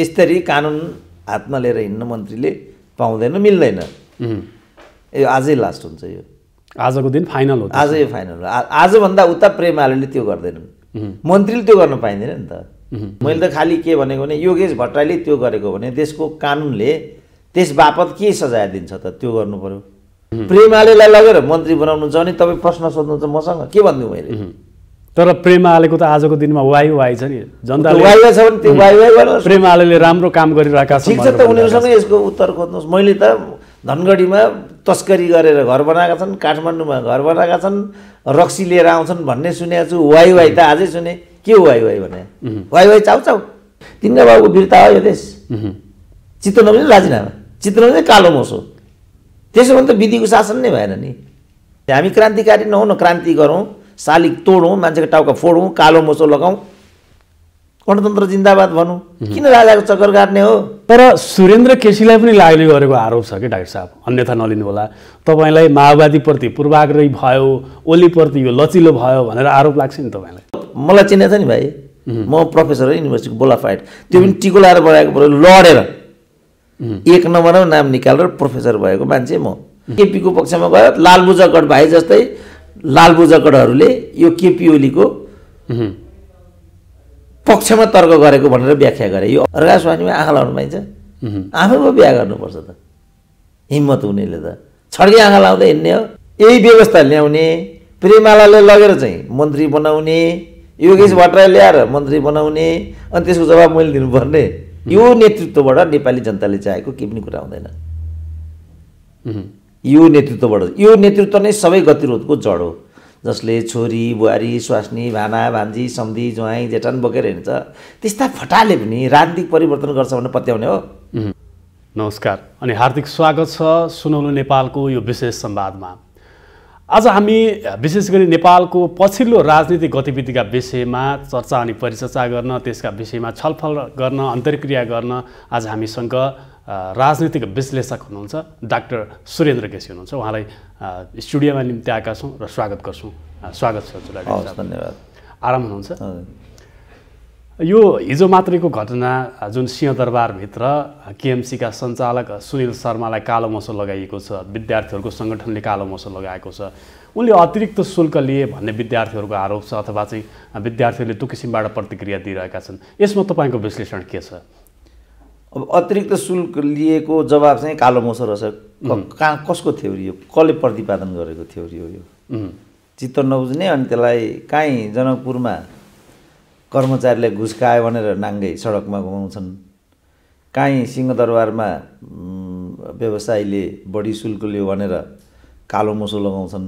यसरी कानुन हातमा लिएर हिँड्न मन्त्रीले पाउँदैन, मिल्दैन। यो आजै लास्ट हुन्छ। यो आजको दिन फाइनल हो। आजै फाइनल हो। आजभन्दा उता प्रेमाले त्यो गर्दैनन्, मन्त्रीले त्यो गर्न पाइँदैन नि त। मैले त खालि के भनेको भने योगेश भट्टराईले त्यो गरेको भने देशको कानुनले त्यस बापत के सजाय दिन्छ त त्यो गर्नु पर्यो। प्रेमालेलाई लगेर मन्त्री बनाउनु छ भने तपाईँ प्रश्न सोध्नुहुन्छ मसँग, के भन्नु मैले? तर प्रेमालेको त आजको दिनमा वाइ छ नि, जनताले वाइ छ भने त्यो वाइ गरेर प्रेमाले राम्रो काम गरिरहेका छन्। ठिक छ त, उनीहरूसँग यसको उत्तर खोज्नुहोस्। मैले त धनगढीमा तस्करी गरेर घर बनाएका छन्, काठमाडौँमा घर बनाएका छन्, रक्सी लिएर आउँछन् भन्ने सुनेको छु। वाइ त आजै सुने। के हो वाइ भने? वाइ चाउ चाउ। तिनका बाबुको वीरता हो यो देश। चित्त नबुझ्ने राजीनामा, चित्त नबुझ्ने कालो मोसो। त्यसो भने त विधिको शासन नै भएन नि। हामी क्रान्तिकारी नहौँ न, क्रान्ति गरौँ, शालिग तोडौँ, मान्छेको टाउका फोडौँ, कालो मोसो लगाउँ, गणतन्त्र जिन्दाबाद भनौँ। किन राजाको चक्कर काट्ने हो? तर सुरेन्द्र केसीलाई पनि लाग्ने गरेको आरोप छ कि डाक्टर साहब, अन्यथा नलिनु होला। तपाईँलाई माओवादीप्रति पूर्वाग्रही भयो, ओलीप्रति यो लचिलो भयो भनेर आरोप लाग्छ नि तपाईँलाई? मलाई चिनेको छ नि भाइ, म प्रोफेसर हो युनिभर्सिटीको बोलाफाइड। त्यो पनि टिको लाएर बनाएको पऱ्यो, लडेर 1 नम्बरमा नाम निकालेर प्रोफेसर भएको मान्छे म। केपीको पक्षमा गयो, लालबुजाकड भाइ जस्तै लालबुजाकडहरूले यो केपी ओलीको पक्षमा तर्क गरेको भनेर व्याख्या गरे। यो अर्का स्वानीमा आँखा लाउनु पाइन्छ? आफैमा बिहा गर्नुपर्छ त, हिम्मत हुनेले त। छड्के आँखा लाउँदै हिँड्ने हो। यही व्यवस्था ल्याउने, प्रेमालाले लगेर चाहिँ मन्त्री बनाउने, योगेश भट्टराई ल्याएर मन्त्री बनाउने, अनि त्यसको जवाब मैले दिनुपर्ने। यो नेतृत्वबाट नेपाली जनताले चाहेको केही पनि कुरा हुँदैन। यो नेतृत्वबाट, यो नेतृत्व नै सबै गतिरोधको जड हो, जसले छोरी बुहारी स्वास्नी भाना भान्जी सम्धी ज्वाइँ जेठान बोकेर हिँड्छ। त्यस्ता फटाले पनि राजनीतिक परिवर्तन गर्छ भनेर पत्याउने हो। नमस्कार अनि हार्दिक स्वागत छ सुनौलो नेपालको यो विशेष संवादमा। आज हामी विशेष गरी नेपालको पछिल्लो राजनीतिक गतिविधिका विषयमा चर्चा अनि परिचर्चा गर्न, त्यसका विषयमा छलफल गर्न, अन्तर्क्रिया गर्न आज हामीसँग राजनीतिक विश्लेषक हुनुहुन्छ डाक्टर सुरेन्द्र केसी हुनुहुन्छ। उहाँलाई स्टुडियोमा निम्ति आएका छौँ र स्वागत गर्छौँ। स्वागत छ हजुरलाई। धन्यवाद। आराम हुनुहुन्छ? यो हिजो मात्रैको घटना जुन सिंहदरबारभित्र केएमसीका सञ्चालक सुनिल शर्मालाई कालो मोसो लगाइएको छ, विद्यार्थीहरूको सङ्गठनले कालो मोसो लगाएको छ, उनले अतिरिक्त शुल्क लिए भन्ने विद्यार्थीहरूको आरोप छ, अथवा चाहिँ विद्यार्थीहरूले त्यो किसिमबाट प्रतिक्रिया दिइरहेका छन्। यसमा तपाईँको विश्लेषण के छ? अब अतिरिक्त शुल्क लिएको जवाब चाहिँ कालो मोसो रहेछ। कसको थ्योरी हो? कसले प्रतिपादन गरेको थ्योरी हो यो? चित्त नबुझ्ने, अनि त्यसलाई काहीँ जनकपुरमा कर्मचारीले घुस खायो भनेर नाङ्गै सडकमा घुमाउँछन्, काहीँ सिंहदरबारमा व्यवसायीले बढी शुल्क लियो भनेर कालो मोसो लगाउँछन्,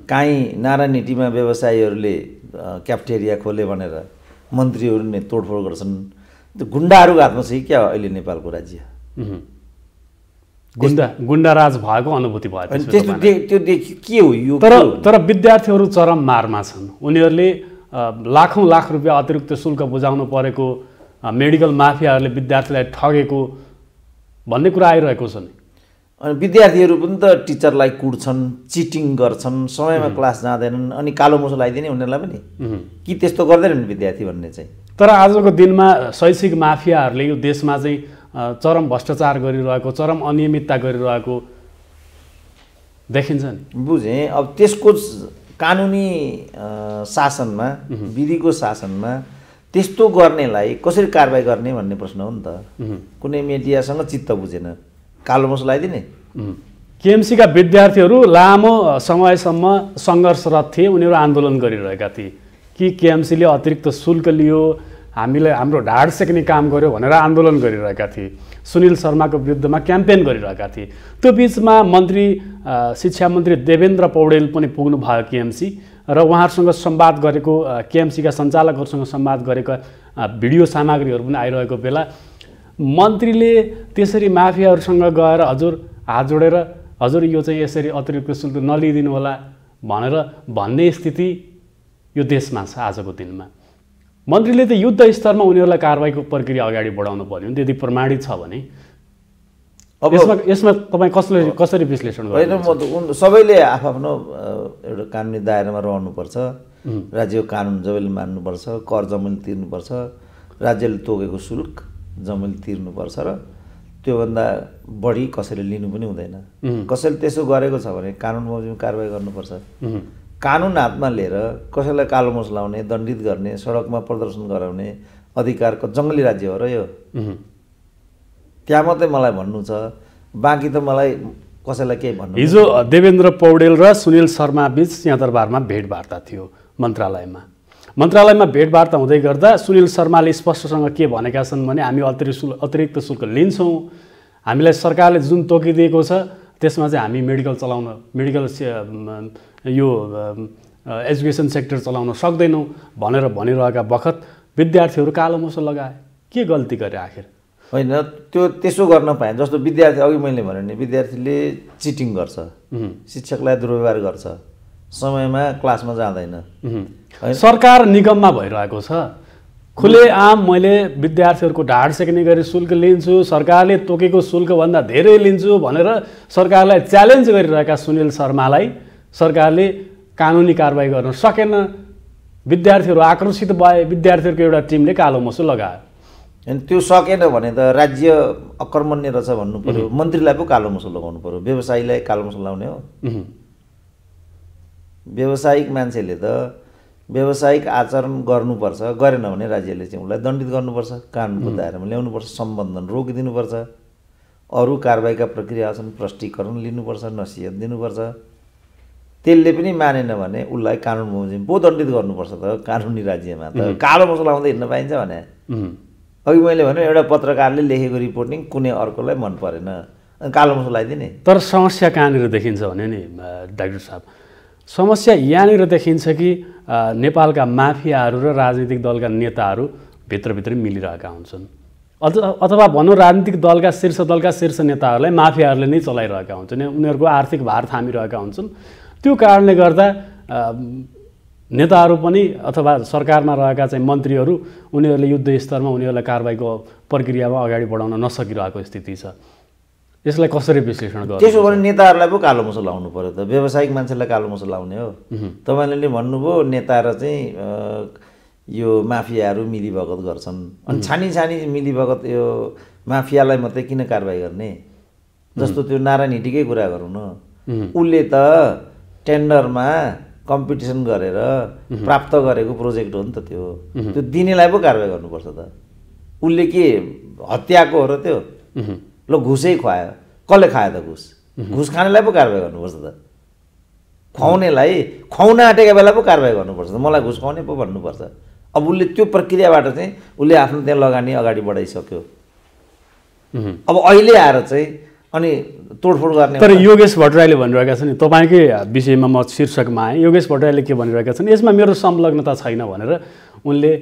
काहीँ नारायणहिटीमा व्यवसायीहरूले क्याफेटेरिया खोले भनेर मन्त्रीहरूले तोडफोड गर्छन्। त्यो गुन्डाहरूको हातमा छ कि क्या अहिले नेपालको राज्य? गुन्डाराज भएको अनुभूति भयो। त्यो देखि के हो यो? तर विद्यार्थीहरू चरम मारमा छन्। उनीहरूले लाखौँ लाख रुपियाँ अतिरिक्त शुल्क बुझाउनु परेको, मेडिकल माफियाहरूले विद्यार्थीलाई ठगेको भन्ने कुरा आइरहेको छ नि। अनि विद्यार्थीहरू पनि त टिचरलाई कुट्छन्, चिटिङ गर्छन्, समयमा क्लास जाँदैनन्, अनि कालो मोसो लगाइदिने उनीहरूलाई पनि कि त्यस्तो गर्दैनन् विद्यार्थी भन्ने चाहिँ। तर आजको दिनमा शैक्षिक माफियाहरूले यो देशमा चाहिँ चरम भ्रष्टाचार गरिरहेको, चरम अनियमितता गरिरहेको देखिन्छ नि। बुझेँ। अब त्यसको कानुनी शासनमा, विधिको शासनमा त्यस्तो गर्नेलाई कसरी कारबाही गर्ने भन्ने प्रश्न हो नि त। कुनै मिडियासँग चित्त बुझेन, कालो मोसो लगाइदिने। केएमसीका विद्यार्थीहरू लामो समयसम्म सङ्घर्षरत थिए, उनीहरू आन्दोलन गरिरहेका थिए कि केएमसीले अतिरिक्त शुल्क लियो, हामीलाई हाम्रो ढाड सेक्ने काम गर्यो भनेर आन्दोलन गरिरहेका थिए, सुनिल शर्माको विरुद्धमा क्याम्पेन गरिरहेका थिए। त्यो बिचमा शिक्षा मन्त्री देवेन्द्र पौडेल पनि पुग्नु भयो केएमसी र उहाँहरूसँग संवाद गरेको, केएमसीका सञ्चालकहरूसँग संवाद गरेका भिडियो सामग्रीहरू पनि आइरहेको बेला मन्त्रीले त्यसरी माफियाहरूसँग गएर हजुर हात जोडेर हजुर यो चाहिँ यसरी अतिरिक्त शुल्क नलिदिनु होला भनेर भन्ने स्थिति यो देशमा छ आजको दिनमा। मन्त्रीले त युद्ध स्तरमा उनीहरूलाई कारबाहीको प्रक्रिया अगाडि बढाउनु पर्यो नि, यदि प्रमाणित छ भने। अब यसमा तपाईँ कसरी विश्लेषण गर्नुहुन्छ? होइन, म त सबैले आफ्नो एउटा कानुनी दायरामा रहनुपर्छ। राज्यको कानुन सबैले मान्नुपर्छ, कर जमिन तिर्नुपर्छ, राज्यले तोकेको शुल्क जमिन तिर्नुपर्छ र त्योभन्दा बढी कसैले लिनु पनि हुँदैन। कसैले त्यसो गरेको छ भने कानुन बमोजिम कारबाही गर्नुपर्छ। कानुन हातमा लिएर कसैलाई कालो मोस लाउने, दण्डित गर्ने, सडकमा प्रदर्शन गराउने अधिकारको जङ्गली राज्य हो र यो। त्यहाँ मात्रै मलाई भन्नु छ, बाँकी त मलाई कसैलाई केही भन्नु। हिजो देवेन्द्र पौडेल र सुनिल शर्मा बीच सिंहदरबारमा भेटवार्ता थियो मन्त्रालयमा। मन्त्रालयमा भेटवार्ता हुँदै गर्दा सुनिल शर्माले स्पष्टसँग के भनेका छन् भने हामी अतिरिक्त शुल्क लिन्छौँ, हामीलाई सरकारले जुन तोकिदिएको छ त्यसमा चाहिँ हामी मेडिकल यो एजुकेसन सेक्टर चलाउन सक्दैनौँ भनेर भनिरहेका बखत विद्यार्थीहरू कालो मोसो लगाए। के गल्ती गरे आखिर? होइन, त्यो त्यसो गर्न पाएँ। जस्तो विद्यार्थी, अघि मैले भने नि विद्यार्थीले चिटिङ गर्छ, शिक्षकलाई दुर्व्यवहार गर्छ, समयमा क्लासमा जाँदैन। सरकार निगममा भइरहेको छ, खुलेआम मैले विद्यार्थीहरूको ढाड सेक्ने गरी शुल्क लिन्छु, सरकारले तोकेको शुल्कभन्दा धेरै लिन्छु भनेर सरकारलाई च्यालेन्ज गरिरहेका सुनिल शर्मालाई सरकारले कानुनी कारबाही गर्न सकेन। विद्यार्थीहरू आक्रोशित भए, विद्यार्थीहरूको एउटा टिमले कालो मोसो लगायो। अनि त्यो सकेन भने त राज्य अकर्मण्य रहेछ भन्नु पर्यो, मन्त्रीलाई पो कालो मोसो लगाउनु पर्यो, व्यवसायीलाई कालो मोसो लगाउने हो। व्यावसायिक मान्छेले त व्यावसायिक आचरण गर्नुपर्छ, गरेन भने राज्यले चाहिँ उसलाई दण्डित गर्नुपर्छ, कानुनको दायरामा ल्याउनुपर्छ, सम्बन्धन रोकिदिनुपर्छ, अरू कारबाहीका प्रक्रिया छन्, प्रष्टीकरण लिनुपर्छ, नसिहत दिनुपर्छ। त्यसले पनि मानेन भने उसलाई कानुन बमोजिम पो दण्डित गर्नुपर्छ त। कानुनी राज्यमा त कालो मोसो लाउँदै हिँड्न पाइन्छ भने। अघि मैले भने एउटा पत्रकारले लेखेको रिपोर्टिङ कुनै अर्कोलाई मन परेन, कालो मोसो लगाइदिने। तर समस्या कहाँनिर देखिन्छ भने नि डाक्टर साहब, समस्या यहाँनिर देखिन्छ कि नेपालका माफियाहरू र राजनीतिक दलका नेताहरू भित्रभित्रै मिलिरहेका हुन्छन्, अथवा भनौँ राजनीतिक दलका शीर्ष नेताहरूलाई माफियाहरूले नै चलाइरहेका हुन्छन्, उनीहरूको आर्थिक भार थामिरहेका हुन्छन्। त्यो कारणले गर्दा नेताहरू पनि अथवा सरकारमा रहेका चाहिँ मन्त्रीहरू उनीहरूले युद्ध स्तरमा उनीहरूलाई कारबाहीको प्रक्रियामा अगाडि बढाउन नसकिरहेको स्थिति छ। यसलाई कसरी विश्लेषण गर्नु? त्यसो भने नेताहरूलाई पो कालो मोसो लाउनु पर्यो त, व्यावसायिक मान्छेलाई कालो मोसो लाउने हो। तपाईँले भन्नुभयो नेता र चाहिँ यो माफियाहरू मिलीभगत गर्छन्, अनि छानी मिलीभगत यो माफियालाई मात्रै किन कारबाही गर्ने? जस्तो त्यो नारायण हिटीकै कुरा गरौँ न, उसले त टेन्डरमा कम्पिटिसन गरेर प्राप्त गरेको प्रोजेक्ट हो नि त त्यो दिनेलाई पो कारबाही गर्नुपर्छ त। उसले के हत्याको हो र त्यो? ल घुसै खुवायो, कसले खायो त घुस? घुस खानेलाई पो कारबाही गर्नुपर्छ त। खुवाउनेलाई खुवाउन आँटेको बेला पो कारबाही गर्नुपर्छ त, मलाई घुस खुवाउने पो भन्नुपर्छ। अब उसले त्यो प्रक्रियाबाट चाहिँ उसले आफ्नो त्यहाँ लगानी अगाडि बढाइसक्यो। अब अहिले आएर चाहिँ अनि तोडफोड गर्ने। तर योगेश भट्टराईले भनिरहेका छन्, तपाईँकै विषयमा म शीर्षकमा आएँ, योगेश भट्टराईले के भनिरहेका छन्, यसमा मेरो संलग्नता छैन भनेर उनले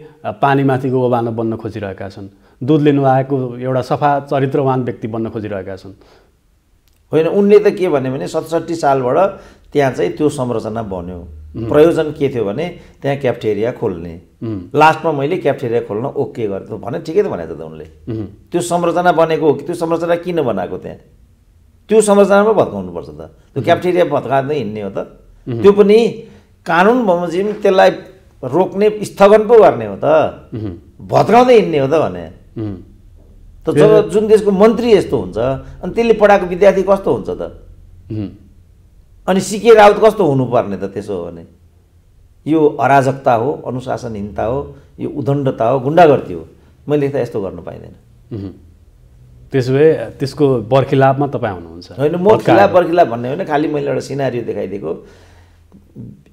पानीमाथिको ओबानो बन्न खोजिरहेका छन्, दुध लिनु आएको एउटा सफा चरित्रवान व्यक्ति बन्न खोजिरहेका छन्। होइन, उनले त के भने 67 सालबाट त्यहाँ चाहिँ त्यो संरचना बन्यो। प्रयोजन के थियो भने त्यहाँ क्याफ्टेरिया खोल्ने, लास्टमा मैले क्याफ्टेरिया खोल्न ओके गरेँ भने ठिकै त भनेको त उनले। त्यो संरचना बनेको हो कि त्यो संरचना किन बनाएको? त्यहाँ त्यो संरचनामा भत्काउनुपर्छ त, त्यो क्याफ्टेरिया भत्काउँदै हिँड्ने हो त। त्यो पनि कानुन बमोजिम त्यसलाई रोक्ने स्थगन पो गर्ने हो त, भत्काउँदै हिँड्ने हो त भने। त जब जुन देशको मन्त्री यस्तो हुन्छ अनि त्यसले पढाएको विद्यार्थी कस्तो हुन्छ त? अनि सिके राउत कस्तो हुनुपर्ने त? त्यसो हो भने यो अराजकता हो, अनुशासनहीनता हो, यो उद्दण्डता हो, गुण्डागर्दी हो। मैले त यस्तो गर्न पाइँदैन। त्यसो भए त्यसको बर्खिलाफमा तपाईँ हुनुहुन्छ? होइन, म बर्खिलाफ भन्ने होइन, खालि मैले एउटा सिनारियो देखाइदिएको।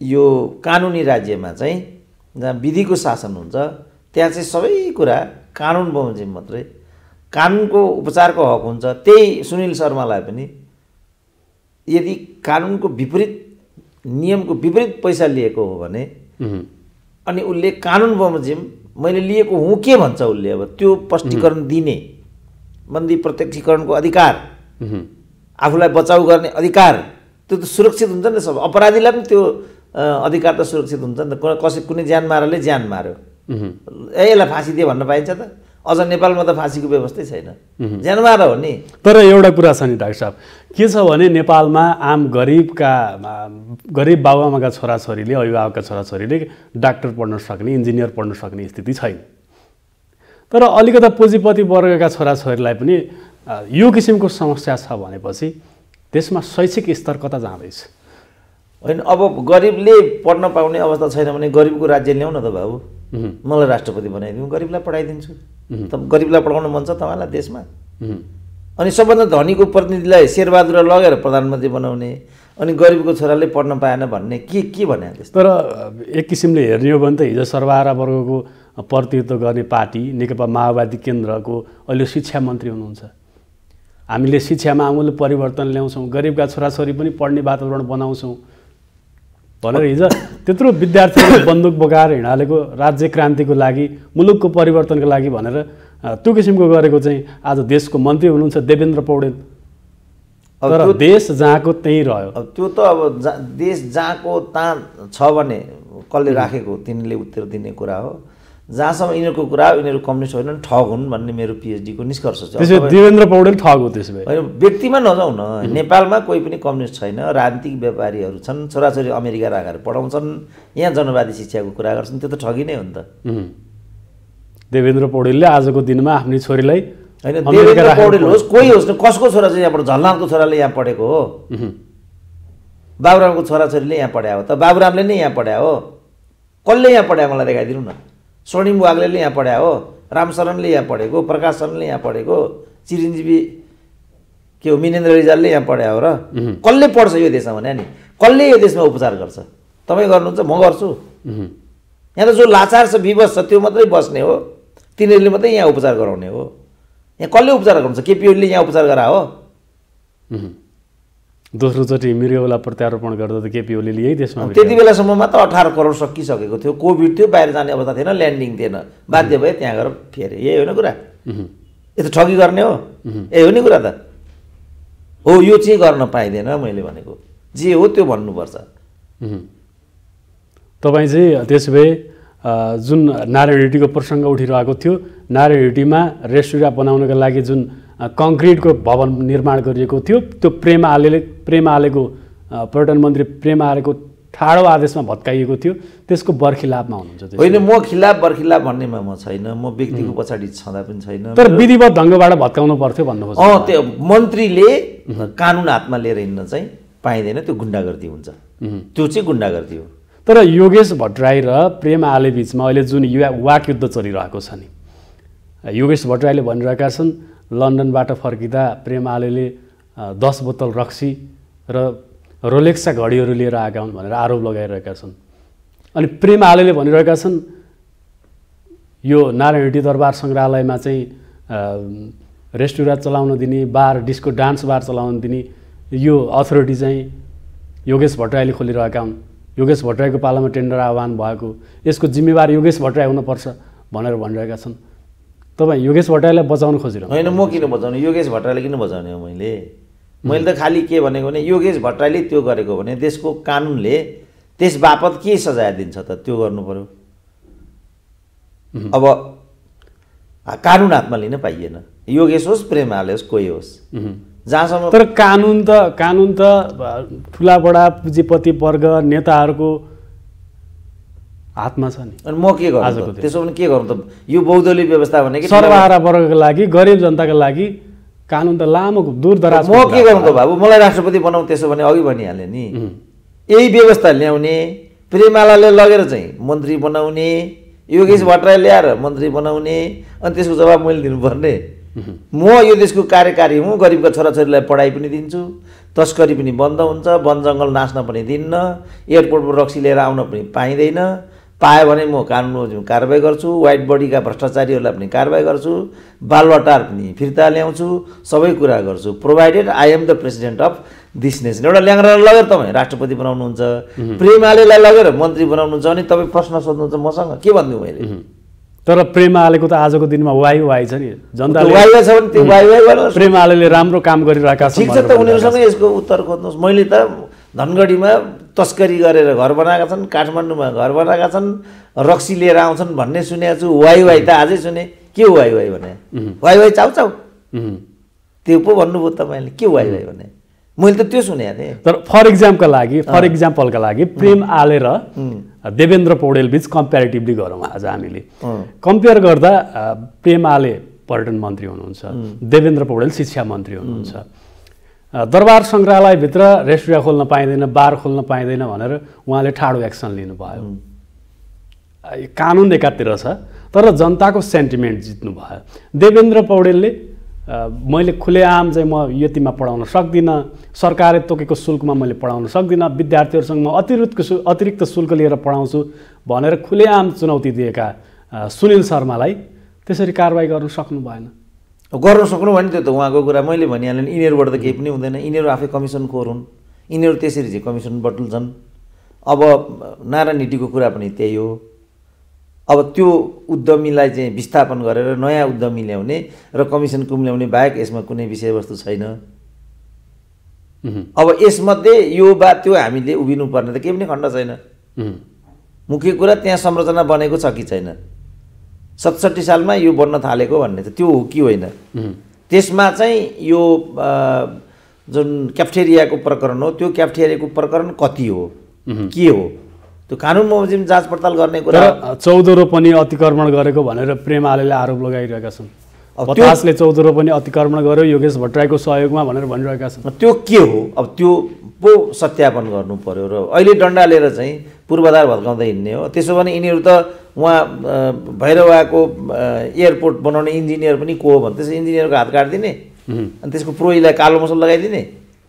यो कानुनी राज्यमा चाहिँ जहाँ विधिको शासन हुन्छ त्यहाँ चाहिँ सबै कुरा कानुन बमोजिम मात्रै, कानुनको उपचारको हक हुन्छ। त्यही सुनिल शर्मालाई पनि यदि कानुनको विपरीत, नियमको विपरीत पैसा लिएको हो भने अनि उसले कानुन बमोजिम मैले लिएको हुँ के भन्छ उसले, अब त्यो स्पष्टीकरण दिने, बन्दी प्रत्यक्षीकरणको अधिकार, आफूलाई बचाउ गर्ने अधिकार, त्यो त सुरक्षित हुन्छ नि त। सब अपराधीलाई पनि त्यो अधिकार त सुरक्षित हुन्छ नि त। कुनै ज्यान माराले ज्यान मार्यो, यसलाई फाँसी दिए भन्न पाइन्छ त? अझ नेपालमा त फाँसीको व्यवस्थै छैन, ज्यान मार हो नि। तर एउटा कुरा छ नि डाक्टर साहब, के छ भने नेपालमा आम गरिब बाबुआमाका छोराछोरीले, अभिभावकका छोराछोरीले डाक्टर पढ्न सक्ने, इन्जिनियर पढ्न सक्ने स्थिति छैन। तर अलिकता पुँजीपति वर्गका छोराछोरीलाई पनि यो किसिमको समस्या छ भनेपछि देशमा शैक्षिक स्तर कता जाँदैछ? होइन, अब गरिबले पढ्न पाउने अवस्था छैन भने गरिबको राज्य ल्याउन त बाबु, मलाई राष्ट्रपति बनाइदिउँ, गरिबलाई पढाइदिन्छु। त गरिबलाई पढाउन मन छ तपाईँलाई देशमा? अनि सबभन्दा धनीको प्रतिनिधिलाई शेरबहादुर लगेर प्रधानमन्त्री बनाउने, अनि गरिबको छोराले पढ्न पाएन भन्ने के भने? तर एक किसिमले हेर्ने हो भने त हिजो सर्वहारा वर्गको प्रतिनिधित्व गर्ने पार्टी नेकपा माओवादी केन्द्रको अहिले शिक्षा मन्त्री हुनुहुन्छ। हामीले शिक्षामा आमूल परिवर्तन ल्याउँछौँ, गरिबका छोराछोरी पनि पढ्ने वातावरण बनाउँछौँ भनेर हिजो त्यत्रो विद्यार्थीहरूले बन्दुक बोकाएर हिँडालेको राज्य क्रान्तिको लागि, मुलुकको परिवर्तनको लागि भनेर त्यो किसिमको गरेको चाहिँ आज देशको मन्त्री हुनुहुन्छ देवेन्द्र पौडेल। तर देश जहाँको त्यहीँ रह्यो। त्यो त अब देश जहाँको तहाँ छ भने कसले राखेको तिनीले उत्तर दिने कुरा हो। जहाँसम्म यिनीहरूको कुरा यिनीहरू कम्युनिस्ट होइनन्, ठग हुन् भन्ने मेरो पिएचडीको निष्कर्ष छ। देवेन्द्र पौडेल ठग हो त्यसो भए? होइन, व्यक्तिमा नजाउँ न। नेपालमा कोही पनि कम्युनिस्ट छैन, राजनीतिक व्यापारीहरू छन्, छोराछोरी अमेरिका राखेर पढाउँछन्, यहाँ जनवादी शिक्षाको कुरा गर्छन्, त्यो त ठगी नै हो नि त। देवेन्द्र पौडेलले आजको दिनमा आफ्नै छोरीलाई होइन, देवेन्द्र पौडेल होस् कोही होस् न, कसको छोरा चाहिँ यहाँबाट झलनाथको छोराले यहाँ पढेको हो, बाबुरामको छोराछोरीले यहाँ पढायो हो त, बाबुरामले नै यहाँ पढायो हो, कसले यहाँ पढायो मलाई देखाइदिनु न। स्वर्णिम वाग्लेले यहाँ पढायो हो, रामशरणले यहाँ पढेको, प्रकाश शरणले यहाँ पढेको, चिरञ्जीवी के हो मिनेन्द्र रिजालले यहाँ पढायो हो र कसले पढ्छ यो देशमा भने नि? कसले यो देशमा उपचार गर्छ? तपाईँ गर्नुहुन्छ, म गर्छु। यहाँ त जो लाचार छ, विवश छ, त्यो मात्रै बस्ने हो, तिनीहरूले मात्रै यहाँ उपचार गराउने हो। यहाँ कसले उपचार गर्नुहुन्छ? केपी ओलीले यहाँ उपचार गरायो हो। दोस्रोचोटि मृगौला प्रत्यारोपण गर्दा त केपी ओलीले यही देशमा त्यति बेलासम्ममा त 18 करोड सकिसकेको थियो, कोभिड थियो, बाहिर जाने अवस्था थिएन, ल्यान्डिङ थिएन, बाध्य भए त्यहाँ गएर फेरे। यही होइन कुरा? यो त ठगी गर्ने हो, यही हो नि कुरा त हो। यो चाहिँ गर्न पाइँदैन, मैले भनेको जे हो त्यो भन्नुपर्छ। तपाईँ चाहिँ त्यसो भए जुन नारायण हिटीको प्रसङ्ग उठिरहेको थियो, नारायण हिटीमा रेस्टुरेन्ट बनाउनको लागि जुन कङ्क्रिटको भवन निर्माण गरिएको थियो, त्यो प्रेम आलेको पर्यटन मन्त्री प्रेम आलेको ठाडो आदेशमा भत्काइएको थियो, त्यसको बर्खिलाफमा हुनुहुन्छ? होइन, म खिलाफ बर्खिलाफ भन्नेमा म छैन, म व्यक्तिको पछाडि छँदा पनि छैन। तर विधिवत ढङ्गबाट भत्काउनु पर्थ्यो भन्नु खोज्छ। त्यो मन्त्रीले कानुन हातमा लिएर हिँड्न चाहिँ पाइँदैन, त्यो गुन्डागर्दी हुन्छ, त्यो चाहिँ गुन्डागर्दी हो। तर योगेश भट्टराई र प्रेम आले बिचमा अहिले जुन वाक युद्ध चलिरहेको छ नि, योगेश भट्टराईले भनिरहेका छन् लन्डनबाट फर्किँदा प्रेम आलेले 10 बोतल रक्सी र रोलेक्सका घडीहरू लिएर आएका हुन् भनेर आरोप लगाइरहेका छन्। अनि प्रेम आलेले भनिरहेका छन् यो नारायण हिटी दरबार सङ्ग्रहालयमा चाहिँ रेस्टुरेन्ट चलाउन दिने, बार डिस्को डान्स बार चलाउन दिने यो अथोरिटी चाहिँ योगेश भट्टराईले खोलिरहेका हुन्। योगेश भट्टराईको पालामा टेन्डर आह्वान भएको, यसको जिम्मेवार योगेश भट्टराई हुनुपर्छ भनेर भनिरहेका छन्। तपाईँ योगेश भट्टराईलाई बचाउन खोजिरहनु? होइन, म किन बचाउने? योगेश भट्टराईले किन बचाउने हो? मैले त खालि के भनेको भने योगेश भट्टराईले त्यो गरेको भने देशको कानुनले त्यस बापत के सजाय दिन्छ त त्यो गर्नु पर्यो। अब कानुन हातमा लिन पाइएन, योगेश होस्, प्रेम आले होस्, कोही होस्, जहाँसम्म। तर कानुन त ठुला बडा पुँजीपति वर्ग नेताहरूको हातमा छ नि। अनि म के गर्नु? त्यसो भने के गर्नु त? यो बहुदलीय व्यवस्था भनेको सर्वहारा वर्गको लागि, गरिब जनताको लागि कानुन त लामो दूरदराज। म के गर्नु त बाबु? मलाई राष्ट्रपति बनाऊ, त्यसो भने अघि भनिहालेँ नि, यही व्यवस्था ल्याउने, प्रेमालाले लगेर चाहिँ मन्त्री बनाउने, योगेश भट्टराई ल्याएर मन्त्री बनाउने, अनि त्यसको जवाब मैले दिनुपर्ने। म यो देशको कार्यकारी हुँ, गरिबका छोराछोरीलाई पढाइ पनि दिन्छु, तस्करी पनि बन्द हुन्छ, वन जङ्गल नाच्न पनि दिन्न, एयरपोर्टमा रक्सी लिएर आउन पनि पाइँदैन, पायो भने म कानुन कारबाही गर्छु, व्हाइट बडीका भ्रष्टाचारीहरूलाई पनि कारबाही गर्छु, बालवाटार पनि फिर्ता ल्याउँछु, सबै कुरा गर्छु, provided I am the president of this nation. एउटा ल्याङ्ग्रालाई लगेर तपाईँ राष्ट्रपति बनाउनुहुन्छ, प्रेमालेलाई लगेर मन्त्री बनाउनुहुन्छ, अनि तपाईँ प्रश्न सोध्नुहुन्छ मसँग, के भनिदिउँ मैले? तर प्रेम आलेको त आजको दिनमा वाइ छ नि, जनताले वाइ छ भने त्यो वाइ प्रेम आलेले राम्रो काम गरिरहेका छन्। ठिक छ त, उनीहरूसँग यसको उत्तर खोज्नुहोस्। मैले त धनगढीमा तस्करी गरेर घर बनाएका छन्, काठमाडौँमा घर बनाएका छन्, रक्सी लिएर आउँछन् भन्ने सुनेको छु। वाइ त आजै सुने। के हो वाइ भने? वाइ चाउ चाउ त्यो पो भन्नुभयो तपाईँले। के वाइ भने? मैले त त्यो सुनेको थिएँ। तर फर इक्जाम्पलका लागि प्रेम आले र देवेन्द्र पौडेल बिच कम्पेरिटिभली गरौँ आज हामीले। कम्पेयर गर्दा प्रेम आले पर्यटन मन्त्री हुनुहुन्छ, देवेन्द्र पौडेल शिक्षा मन्त्री हुनुहुन्छ। दरबार सङ्ग्रहालयभित्र रेस्टुरेन्ट खोल्न पाइँदैन, बार खोल्न पाइँदैन भनेर उहाँले ठाडो एक्सन लिनुभयो। कानुन एकातिर छ तर जनताको सेन्टिमेन्ट जित्नु भयो। देवेन्द्र पौडेलले मैले खुलेआम चाहिँ म यतिमा पढाउन सक्दिनँ, सरकारले तोकेको शुल्कमा मैले पढाउन सक्दिनँ, विद्यार्थीहरूसँग म अतिरिक्त शुल्क लिएर पढाउँछु भनेर खुलेआम चुनौती दिएका सुनिल शर्मालाई त्यसरी कारवाही गर्न सक्नु भएन। गर्न सक्नु भने त्यो त उहाँको कुरा मैले भनिहालेँ नि, यिनीहरूबाट त केही पनि हुँदैन। यिनीहरू आफै कमिसनखोर हुन्, यिनीहरू त्यसरी चाहिँ कमिसन बटुल्छन्। अब नारा नीतिको कुरा पनि त्यही हो। अब त्यो उद्यमीलाई चाहिँ विस्थापन गरेर नयाँ उद्यमी ल्याउने र कमिसन कुम्ल्याउने बाहेक यसमा कुनै विषयवस्तु छैन। अब यसमध्ये यो वा त्यो हामीले उभिनुपर्ने त केही पनि खण्ड छैन। मुख्य कुरा त्यहाँ संरचना बनेको छ कि छैन, 67 सालमा यो बन्न थालेको भन्ने त त्यो हो कि होइन। त्यसमा चाहिँ यो जुन क्याफ्टेरियाको प्रकरण हो त्यो क्याफ्टेरियाको प्रकरण कति हो, के हो, त्यो कानुन बमोजिम जाँच पडताल गर्ने कुरा। 14 रोपनी अतिक्रमण गरेको भनेर प्रेम आलेले आरोप लगाइरहेका छन्। पतासले 14 रोपनी अतिक्रमण गर्यो योगेश भट्टराईको सहयोगमा भनेर भनिरहेका छन्। त्यो के हो, अब त्यो पो सत्यापन गर्नु पर्यो। र अहिले डन्डा लिएर चाहिँ पूर्वाधार भत्काउँदै हिँड्ने हो। त्यसो भने यिनीहरू त उहाँ भैरवाको एयरपोर्ट बनाउने इन्जिनियर पनि को हो भने त्यसो इन्जिनियरको हात काटिदिने अनि त्यसको प्रोहीलाई कालो मसल लगाइदिने,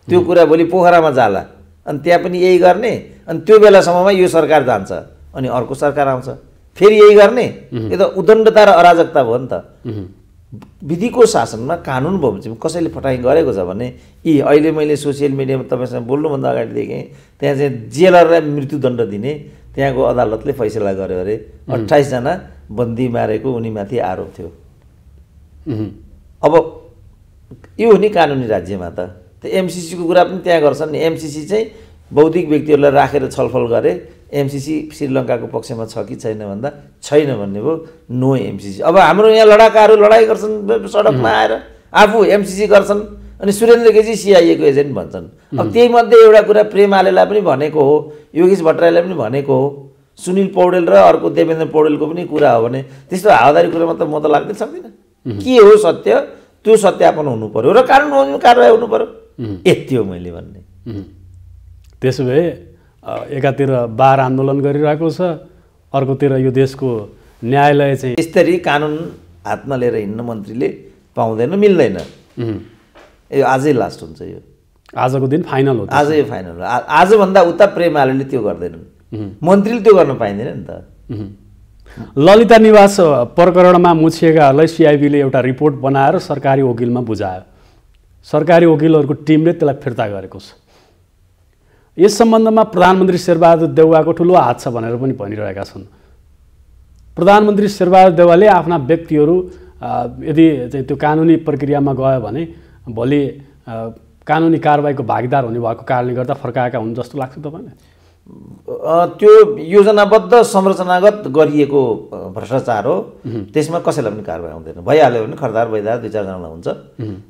त्यो कुरा भोलि पोखरामा जाला अनि त्यहाँ पनि यही गर्ने। अनि त्यो बेलासम्ममा यो सरकार जान्छ अनि अर्को सरकार आउँछ फेरि यही गर्ने। यो त उद्दण्डता र अराजकता भयो नि त। विधिको शासनमा कानुन बमोजिम कसैले फटाइ गरेको छ भने यी अहिले मैले सोसियल मिडियामा तपाईँसँग बोल्नुभन्दा अगाडि देखेँ त्यहाँ चाहिँ जेलरलाई मृत्युदण्ड दिने त्यहाँको अदालतले फैसला गर्यो अरे। 28 जना बन्दी मारेको उनीमाथि आरोप थियो। अब यो हो नि कानुनी राज्यमा त। त्यो एमसिसीको कुरा पनि त्यहाँ गर्छन् नि। एमसिसी चाहिँ बौद्धिक व्यक्तिहरूलाई राखेर छलफल गरे। एमसिसी श्रीलङ्काको पक्षमा छ कि छैन भन्दा छैन भन्ने भयो, नो एमसिसी। अब हाम्रो यहाँ लडाकाहरू लडाइँ गर्छन् सडकमा आएर, आफू एमसिसी गर्छन् अनि सुरेन्द्र केजी सिआइएको एजेन्ट भन्छन्। अब त्यही मध्ये एउटा कुरा प्रेम आलेलाई पनि भनेको हो, योगेश भट्टराईलाई पनि भनेको हो, सुनिल पौडेल र अर्को देवेन्द्र पौडेलको पनि कुरा हो भने त्यस्तो हावादारी कुरामा त म त लाग्नै सक्दिनँ। के हो सत्य त्यो सत्यापन हुनु पर्यो र कानुन बमोजिम कारवाही हुनु पर्यो, यति हो मैले भन्ने। त्यसो भए एकातिर बार आन्दोलन गरिरहेको छ, अर्कोतिर यो देशको न्यायालय चाहिँ यसरी कानुन हातमा लिएर हिँड्न मन्त्रीले पाउँदैन, मिल्दैन। यो आजै लास्ट हुन्छ। यो आजको दिन फाइनल हो। आजै यो फाइनल हो। आजभन्दा उता प्रेम आलेले त्यो गर्दैनन्, मन्त्रीले त्यो गर्न पाइँदैन नि त। ललिता निवास प्रकरणमा मुछिएकाहरूलाई सिआइबीले एउटा रिपोर्ट बनाएर सरकारी वकिलमा बुझायो। सरकारी वकिलहरूको टिमले त्यसलाई फिर्ता गरेको छ। यस सम्बन्धमा प्रधानमन्त्री शेरबहादुर देउवाको ठुलो हात छ भनेर पनि भनिरहेका छन्। प्रधानमन्त्री शेरबहादुर देउवाले आफ्ना व्यक्तिहरू यदि चाहिँ त्यो कानुनी प्रक्रियामा गयो भने भोलि कानुनी कारबाहीको भागीदार हुने भएको कारणले गर्दा फर्काएका हुन् जस्तो लाग्छ तपाईँलाई? त्यो योजनाबद्ध संरचनागत गरिएको भ्रष्टाचार हो, त्यसमा कसैलाई पनि कारबाही हुँदैन। भइहाल्यो भने खरदार बैदार 2-4 जनालाई हुन्छ,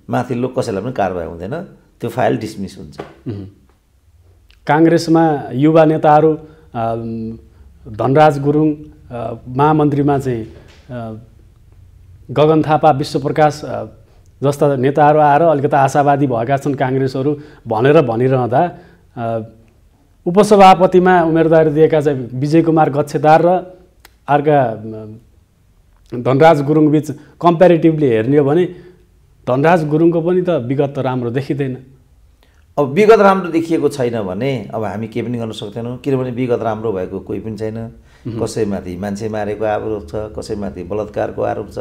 माथिल्लो कसैलाई पनि कारबाही हुँदैन, त्यो फाइल डिसमिस हुन्छ। काङ्ग्रेसमा युवा नेताहरू धनराज गुरुङ, महामन्त्रीमा चाहिँ गगन थापा, विश्वप्रकाश जस्ता नेताहरू आएर अलिकति आशावादी भएका छन् काङ्ग्रेसहरू भनेर भनिरहँदा उपसभापतिमा उम्मेदवारी दिएका चाहिँ विजय कुमार गच्छेदार र अर्का धनराज गुरुङ बिच कम्पेरिटिभली हेर्ने हो भने धनराज गुरुङको पनि त विगत त राम्रो देखिँदैन। अब विगत राम्रो देखिएको छैन भने अब हामी केही पनि गर्न सक्दैनौँ, किनभने विगत राम्रो भएको कोही पनि छैन। कसैमाथि मान्छे मारेको आरोप छ, कसैमाथि बलात्कारको आरोप छ,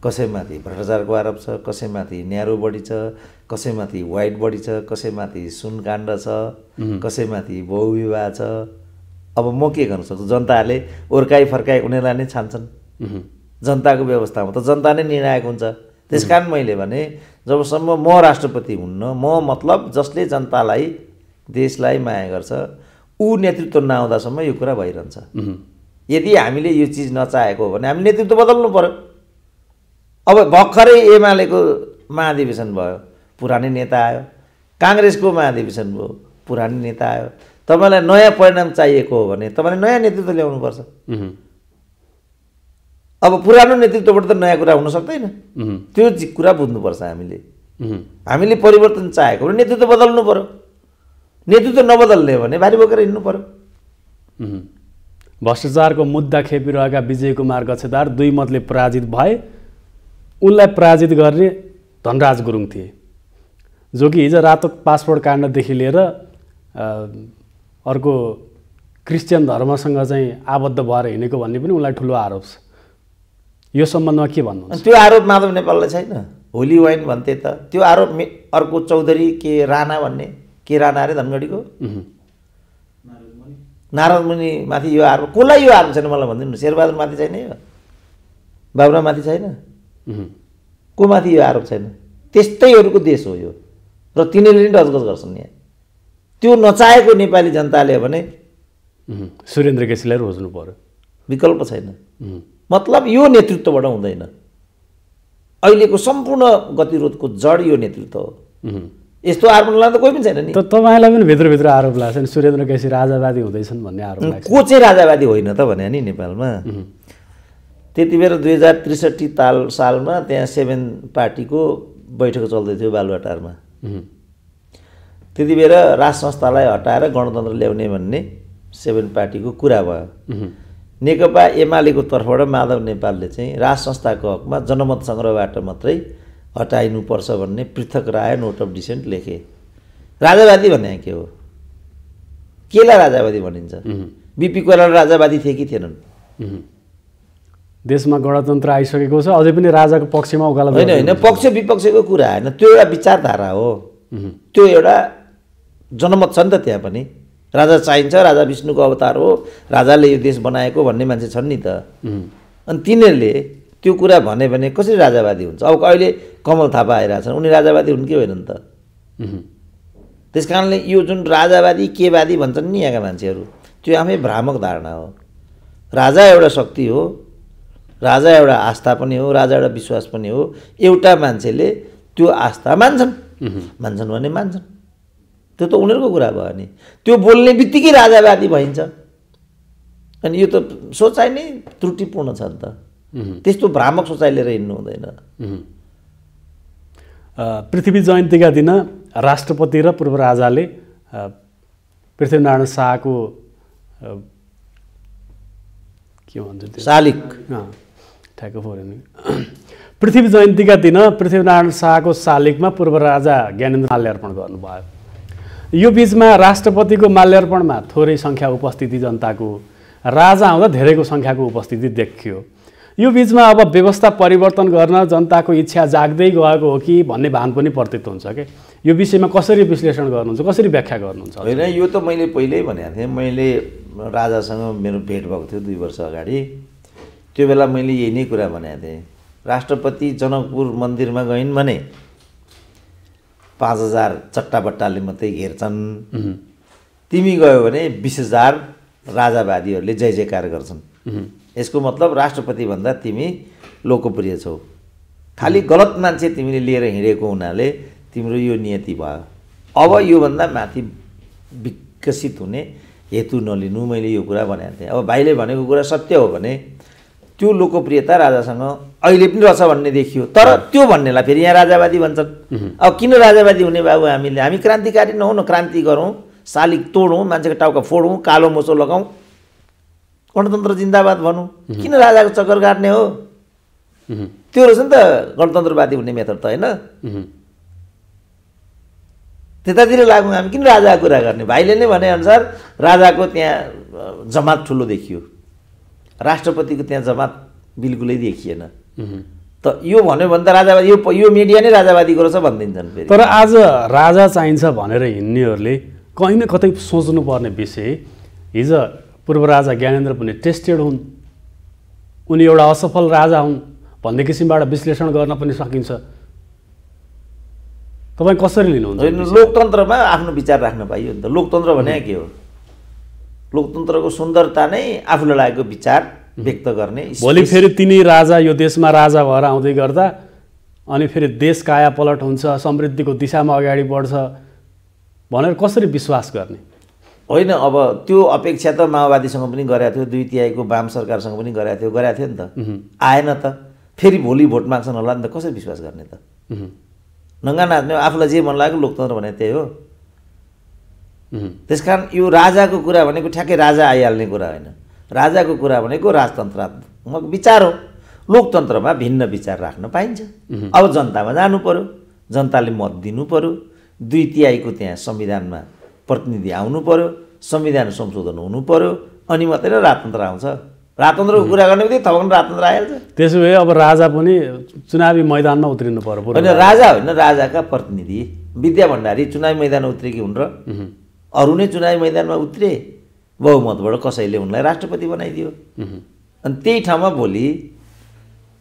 कसैमाथि भ्रष्टाचारको आरोप छ, कसैमाथि न्यारो बढी छ, कसैमाथि वाइट बढी छ, कसैमाथि सुनकाण्ड छ, कसैमाथि बहुविवाह छ। अब म के गर्न सक्छु? जनताले ओर्काइ फर्काइ उनीहरूलाई नै छान्छन्। जनताको व्यवस्थामा त जनता नै निर्णायक हुन्छ। त्यसकारण मैले भने जबसम्म म राष्ट्रपति हुन्न, म मतलब जसले जनतालाई देशलाई माया गर्छ ऊ नेतृत्व नआउँदासम्म यो कुरा भइरहन्छ। यदि हामीले यो चिज नचाहेको हो भने हामी नेतृत्व बदल्नु पर्यो। अब भर्खरै एमालेको महाधिवेशन भयो, पुरानै नेता आयो, काङ्ग्रेसको महाधिवेशन भयो, पुरानो नेता आयो। तपाईँलाई नयाँ परिणाम चाहिएको हो भने तपाईँले नयाँ नेतृत्व ल्याउनुपर्छ। अब पुरानो नेतृत्वबाट त नयाँ कुरा हुन सक्दैन। त्यो कुरा बुझ्नुपर्छ हामीले। हामीले परिवर्तन चाहेको भने नेतृत्व बदल्नु पर्यो। नेतृत्व नबदल्ने भने भारी बोकेर हिँड्नु पर्यो। भ्रष्टाचारको मुद्दा खेपिरहेका विजय कुमार गच्छेदार 2 मतले पराजित भए। उनलाई पराजित गर्ने धनराज गुरुङ थिए, जो कि हिजो रातो पासपोर्ट काण्डदेखि लिएर अर्को क्रिस्चियन धर्मसँग चाहिँ आबद्ध भएर हिँडेको भन्ने पनि उनलाई ठुलो आरोप छ। यो सम्बन्धमा के भन्नुहुन्छ? त्यो आरोप माधव नेपाललाई छैन। होली वाइन भन्थे त, त्यो आरोप अर्को चौधरी के राणा भन्ने, के राणा अरे धनगढीको नारद मुनि माथि यो आरोप। कसलाई यो आरोप छैन मलाई भनिदिनु। शेरबहादुर माथि छैन, यो बाबुराम माथि छैन, को माथि यो आरोप छैन? त्यस्तैहरूको देश हो यो, र तिनीहरूले पनि डजगज गर्छन् यहाँ। त्यो नचाहेको नेपाली जनताले भने सुरेन्द्र केसीलाई रोज्नु पर्यो, विकल्प छैन। मतलब यो नेतृत्वबाट हुँदैन। अहिलेको सम्पूर्ण गतिरोधको जड यो नेतृत्व हो। यस्तो आरोप लाग्दा कोही पनि छैन नि। तपाईँलाई पनि भित्रभित्र आरोप लाग्छ नि सुरेन्द्र केसी राजावादी हुँदैछन् भन्ने आरोप लाग्छ। को चाहिँ राजावादी होइन त भने नि नेपालमा। त्यति बेर 2063 सालमा त्यहाँ 7 पार्टीको बैठक चल्दै थियो बालुवाटारमा। त्यति बेर राज संस्थालाई हटाएर गणतन्त्र ल्याउने भन्ने 7 पार्टीको कुरा भयो। नेकपा एमालेको तर्फबाट माधव नेपालले चाहिँ राज संस्थाको हकमा जनमत सङ्ग्रहबाट मात्रै हटाइनुपर्छ भन्ने पृथक राय नोट अफ डिसेन्ट लेखे। राजावादी भन्ने के हो? केलाई राजावादी भनिन्छ? बिपी कोइराला राजावादी थिए कि थिएनन्? देशमा गणतन्त्र आइसकेको छ, अझै पनि राजाको पक्षमा उकालो होइन होइन, पक्ष विपक्षको कुरा होइन। त्यो एउटा विचारधारा हो। त्यो एउटा जनमत छ नि त त्यहाँ पनि। राजा चाहिन्छ, राजा विष्णुको अवतार हो, राजाले यो देश बनाएको भन्ने मान्छे छन् नि त। अनि तिनीहरूले त्यो कुरा भने कसरी राजावादी हुन्छ? अब अहिले कमल थापा आइरहेछन्, उनी राजावादी हुन् कि होइनन् त? त्यस कारणले यो जुन राजावादी केवादी भन्छन् नि यहाँका मान्छेहरू, त्यो आफै भ्रामक धारणा हो। राजा एउटा शक्ति हो, राजा एउटा आस्था पनि हो, राजा एउटा विश्वास पनि हो। एउटा मान्छेले त्यो आस्था मान्छन् भने मान्छन्, त्यो त उनीहरूको कुरा भयो नि। त्यो बोल्ने बित्तिकै राजावादी भइन्छ। अनि यो त सोचाइ नै त्रुटिपूर्ण छ नि त। त्यस्तो भ्रामक सोचाइ लिएर हिँड्नु हुँदैन। पृथ्वी जयन्तीका दिन राष्ट्रपति र पूर्व राजाले पृथ्वीनारायण शाहको के भन्छ त्यो शालिक ठ्याक्क फोर्यो नि। पृथ्वी जयन्तीका दिन पृथ्वीनारायण शाहको शालिगमा पूर्व राजा ज्ञानेन्द्र माल्यार्पण गर्नुभयो। यो बिचमा राष्ट्रपतिको माल्यार्पणमा थोरै सङ्ख्या उपस्थिति जनताको, राजा आउँदा धेरैको सङ्ख्याको उपस्थिति देखियो। यो बिचमा अब व्यवस्था परिवर्तन गर्न जनताको इच्छा जाग्दै गएको हो कि भन्ने भान पनि प्रतीत हुन्छ के? यो विषयमा कसरी विश्लेषण गर्नुहुन्छ, कसरी व्याख्या गर्नुहुन्छ? होइन, यो त मैले पहिल्यै भनेको थिएँ। मैले राजासँग मेरो भेट भएको थियो 2 वर्ष अगाडि। त्यो बेला मैले यही नै कुरा भनेको थिएँ। राष्ट्रपति जनकपुर मन्दिरमा गइन् भने 5000 चट्टाबट्टाले मात्रै घेर्छन्। तिमी गयो भने 20000 राजावादीहरूले जय जयकार गर्छन्। यसको मतलब राष्ट्रपति भन्दा तिमी लोकप्रिय छौ। खालि गलत मान्छे तिमीले लिएर हिँडेको हुनाले तिम्रो यो नियति भयो। अब योभन्दा माथि विकसित हुने हेतु नलिनु, मैले यो कुरा भनेको थिएँ। अब भाइले भनेको कुरा सत्य हो भने त्यो लोकप्रियता राजासँग अहिले पनि रहेछ भन्ने देखियो। तर त्यो भन्नेलाई फेरि यहाँ राजावादी भन्छन्। अब किन राजावादी हुने बाबु? हामी क्रान्तिकारी नहौँ न, क्रान्ति गरौँ, शालिग तोडौँ, मान्छेको टाउका फोडौँ, कालो मोसो लगाउँ, गणतन्त्र जिन्दाबाद भनौँ। किन राजाको चक्कर काट्ने हो? त्यो रहेछ नि त गणतन्त्रवादी हुने मेथड त, होइन? त्यतातिर लागौँ हामी। किन राजाको कुरा गर्ने? भाइले नै भनेअनुसार राजाको त्यहाँ जमात ठुलो देखियो, राष्ट्रपतिको त्यहाँ जमात बिल्कुलै देखिएन। त यो भन्यो भने त राजावादी, यो मिडिया नै राजावादीको रहेछ भनिदिन्छन् फेरि। तर आज राजा चाहिन्छ भनेर हिँड्नेहरूले कहीँ न कतै सोच्नुपर्ने विषय, हिजो पूर्व राजा ज्ञानेन्द्र पनि टेस्टेड हुन्, उनी एउटा असफल राजा हुन् भन्ने किसिमबाट विश्लेषण गर्न पनि सकिन्छ। तपाईँ कसरी लिनुहुन्छ? लोकतन्त्रमा आफ्नो विचार राख्न पाइयो नि त। लोकतन्त्र भने के हो? लोकतन्त्रको सुन्दरता नै आफूलाई लागेको विचार व्यक्त गर्ने। भोलि फेरि तिनी राजा यो देशमा राजा भएर आउँदै गर्दा अनि फेरि देश काया पलट हुन्छ, समृद्धिको दिशामा अगाडि बढ्छ भनेर कसरी विश्वास गर्ने? होइन, अब त्यो अपेक्षा त माओवादीसँग पनि गरेको थियो, 2/3 वाम सरकारसँग पनि गरेको थियो नि त। आएन त, फेरि भोलि भोट माग्छन् होला नि त, कसरी विश्वास गर्ने त? नङ्गा नाच्ने, आफूलाई जे मन लाग्यो लोकतन्त्र भने त्यही हो। त्यसकारण यो राजाको कुरा भनेको ठ्याक्कै राजा आइहाल्ने कुरा होइन। राजाको कुरा भनेको राजतन्त्रात्मक विचार हो। लोकतन्त्रमा भिन्न विचार राख्न पाइन्छ। अब जनतामा जानु पर्यो, जनताले मत दिनु पर्यो, 2/3 त्यहाँ संविधानमा प्रतिनिधि आउनु पर्यो, संविधान संशोधन हुनु पर्यो, अनि मात्रै राजतन्त्र आउँछ। राजतन्त्रको कुरा गर्ने बित्तिकै थपन राजतन्त्र आइहाल्छ। त्यसो भए अब राजा पनि चुनावी मैदानमा उत्रिनु पर्यो। होइन, राजा होइन, राजाका प्रतिनिधि। विद्या भण्डारी चुनावी मैदानमा उत्रेकी हुन् र? अरू नै चुनावी मैदानमा उत्रे, बहुमतबाट कसैले उनलाई राष्ट्रपति बनाइदियो। अनि त्यही ठाउँमा भोलि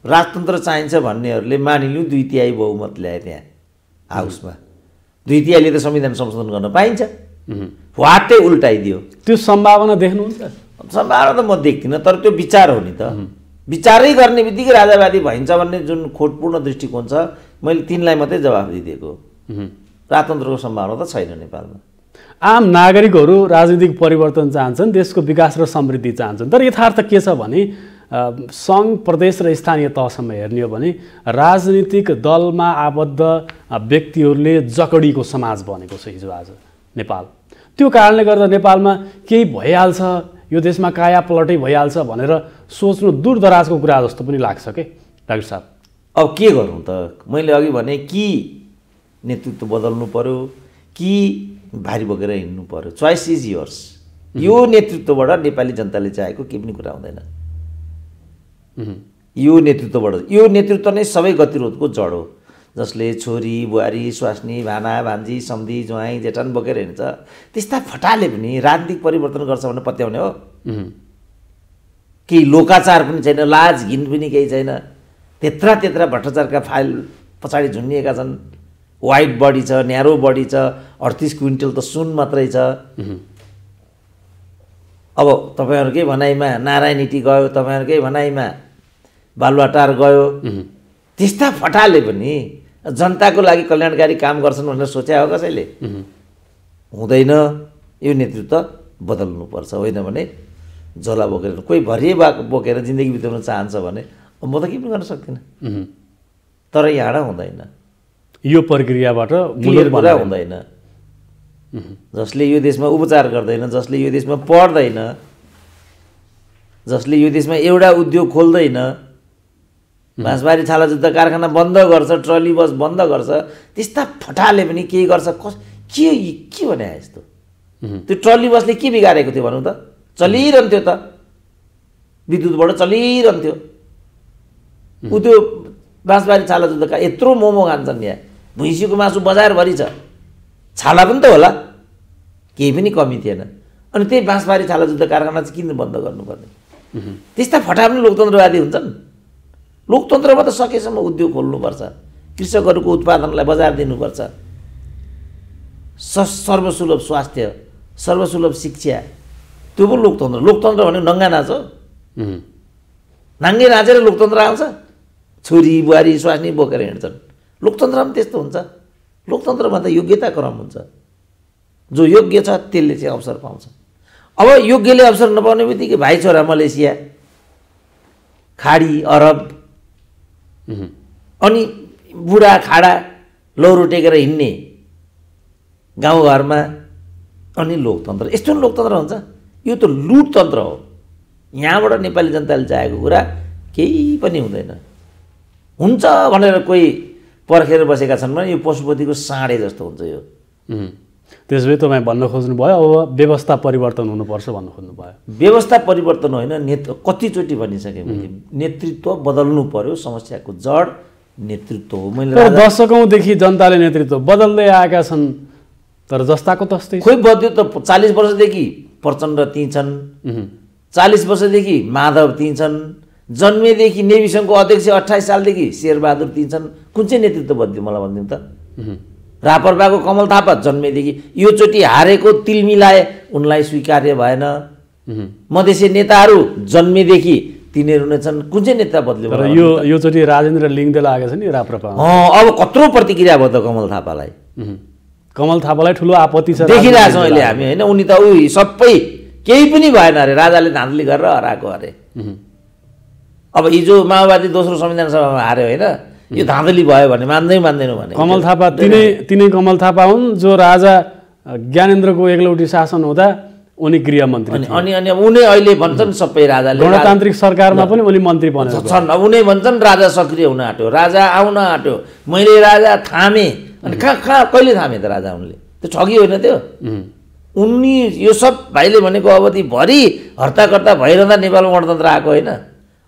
राजतन्त्र चाहिन्छ भन्नेहरूले मानिलिउँ 2/3 बहुमत ल्याए त्यहाँ हाउसमा। 2/3ले त संविधान संशोधन गर्न पाइन्छ, वाटै उल्टाइदियो। त्यो सम्भावना देख्नुहुन्छ? सम्भावना त म देख्दिनँ, तर त्यो विचार हो नि त। विचारै गर्ने बित्तिकै राजावादी भइन्छ भन्ने जुन खोटपूर्ण दृष्टिकोण छ, मैले तिनलाई मात्रै जवाफ दिइदिएको। राजतन्त्रको सम्भावना त छैन नेपालमा। आम नागरिकहरू राजनीतिक परिवर्तन चाहन्छन्, देशको विकास र समृद्धि चाहन्छन्, तर यथार्थ के छ भने सङ्घ, प्रदेश र स्थानीय तहसम्म हेर्ने हो भने राजनीतिक दलमा आबद्ध व्यक्तिहरूले जकडीको समाज बनेको छ हिजो आज नेपाल। त्यो कारणले गर्दा नेपालमा केही भइहाल्छ, यो देशमा कायापलटै भइहाल्छ भनेर सोच्नु दूरदराजको कुरा जस्तो पनि लाग्छ के डाक्टर साहब? अब के गरौँ त? मैले अघि भने कि नेतृत्व बदल्नु पर्यो कि भारी बोकेर हिँड्नु पर्यो। Choice is yours. यो नेतृत्वबाट नेपाली जनताले चाहेको केही पनि कुरा हुँदैन। यो नेतृत्व नै सबै गतिरोधको जड हो। जसले छोरी बुहारी स्वास्नी भाना भान्जी सम्धी ज्वाइँ जेठान बोकेर हिँड्छ, त्यस्ता फटाले पनि राजनीतिक परिवर्तन गर्छ भने पत्याउने हो? केही लोकाचार पनि छैन, लाज घिन पनि केही छैन। त्यत्रा भ्रष्टाचारका फाइल पछाडि झुन्डिएका छन्। वाइट बडी छ, न्यारो बडी छ, 38 क्विन्टल त सुन मात्रै छ। अब तपाईँहरूकै भनाइमा नारायणहिटी गयो, तपाईँहरूकै भनाइमा बालुवाटार गयो, त्यस्ता फटाले पनि जनताको लागि कल्याणकारी काम गर्छन् भनेर सोच्या हो कसैले? हुँदैन। यो नेतृत्व बदल्नुपर्छ। होइन भने झोला बोकेर, कोही भरिए बोकेर जिन्दगी बिताउन चाहन्छ भने म त के पनि गर्न सक्दिनँ। तर यहाँ हुँदैन, यो प्रक्रियाबाट कुरा हुँदैन। जसले यो देशमा उपचार गर्दैन, जसले यो देशमा पढ्दैन, जसले यो देशमा एउटा उद्योग खोल्दैन, बाँसबारी छाला जुत्ता कारखाना बन्द गर्छ, ट्रली बस बन्द गर्छ, त्यस्ता फटाले पनि केही गर्छ। के भने यस्तो? त्यो ट्रली बसले के बिगारेको थियो भनौँ त? चलिरहन्थ्यो त, विद्युतबाट चलिरहन्थ्यो। ऊ त्यो बाँसबारी छाला जुत्ता यत्रो मोमो खान्छन् यहाँ, भुइँसीको मासु बजारभरि छ, छाला पनि त होला, केही पनि कमी थिएन। अनि त्यही बाँसबारी छाला जुत्ता कारखाना चाहिँ किन बन्द गर्नुपर्ने? त्यस्ता फटा पनि लोकतन्त्रवादी हुन्छन्। लोकतन्त्रमा त सकेसम्म उद्योग खोल्नुपर्छ, कृषकहरूको उत्पादनलाई बजार दिनुपर्छ, सर्वसुलभ स्वास्थ्य, सर्वसुलभ शिक्षा, त्यो पो लोकतन्त्र। लोकतन्त्र भने नङ्गा नाच हो? नाङ्गे नाचेर लोकतन्त्र आउँछ? छोरी बुहारी स्वास्नी बोकेर हिँड्छन्। लोकतन्त्रमा पनि त्यस्तो हुन्छ। लोकतन्त्रमा त योग्यता क्रम हुन्छ। जो योग्य छ त्यसले चाहिँ अवसर पाउँछ। अब योग्यले अवसर नपाउने बित्तिकै भाइ छोरा मलेसिया, खाडी अरब, अनि बुढा खाडा लौरो टेकेर हिँड्ने गाउँघरमा, अनि लोकतन्त्र। यस्तो पनि लोकतन्त्र हुन्छ? यो त लुटतन्त्र हो। यहाँबाट नेपाली जनताले चाहेको कुरा केही पनि हुँदैन। हुन्छ भनेर कोही पर्खेर बसेका छन् भने यो पशुपतिको साँडे जस्तो हुन्छ यो। त्यसो भए तपाईँ भन्न खोज्नुभयो अब व्यवस्था परिवर्तन हुनुपर्छ भन्न खोज्नुभयो? व्यवस्था परिवर्तन होइन, कतिचोटि भनिसकेँ मैले, नेतृत्व बदल्नु पर्यो। समस्याको जड नेतृत्व हो। मैले दशकौँदेखि जनताले नेतृत्व बदल्दै आएका छन्, तर जस्ताको तस्तै खोइ बद्यो त। 40 वर्षदेखि प्रचण्ड ती छन्, 40 वर्षदेखि माधव ती छन्, जन्मेदेखि नेभी सङ्घको अध्यक्ष 28 सालदेखि शेरबहादुर ती छन्। कुन चाहिँ नेतृत्व बद्यो मलाई भनिदिउँ त? रापरपाको कमल थापा जन्मेदेखि, यो चोटि हारेको तिल मिलाए उनलाई स्वीकार्य भएन। मधेसी नेताहरू जन्मेदेखि तिनीहरू नै छन्। कुन चाहिँ नेता बद्ल्यो? तर यो चोटि राजेन्द्र लिङ्गदेल आएको छ नि राप्रपा। अब कत्रो प्रतिक्रिया भयो त कमल थापालाई। कमल थापालाई ठुलो आपत्ति छ देखिरहेछौँ अहिले हामी होइन। उनी त सबै केही पनि भएन अरे, राजाले धाँधली गरेर हराएको अरे। अब हिजो माओवादी दोस्रो संविधान सभामा हार्यो होइन, यो धाँधली भयो भने मान्दैनौँ भने कमल थापा तिनै कमल थापा हुन् जो राजा ज्ञानेन्द्रको एकलौटी शासन हुँदा उनी गृहमन्त्री अनि उनी अहिले भन्छन् सबै राजाले गणतान्त्रिक सरकारमा पनि उनी मन्त्री बने छन्। अब उनी भन्छन् राजा सक्रिय हुन आँट्यो, राजा आउन आँट्यो, मैले राजा थामेँ। अनि कहाँ कहिले थामे त राजा उनले? त्यो ठगी होइन त्यो? उनी यो सब भाइले भनेको अवधिभरि हर्ताकर्ता भइरहँदा नेपालमा गणतन्त्र आएको होइन,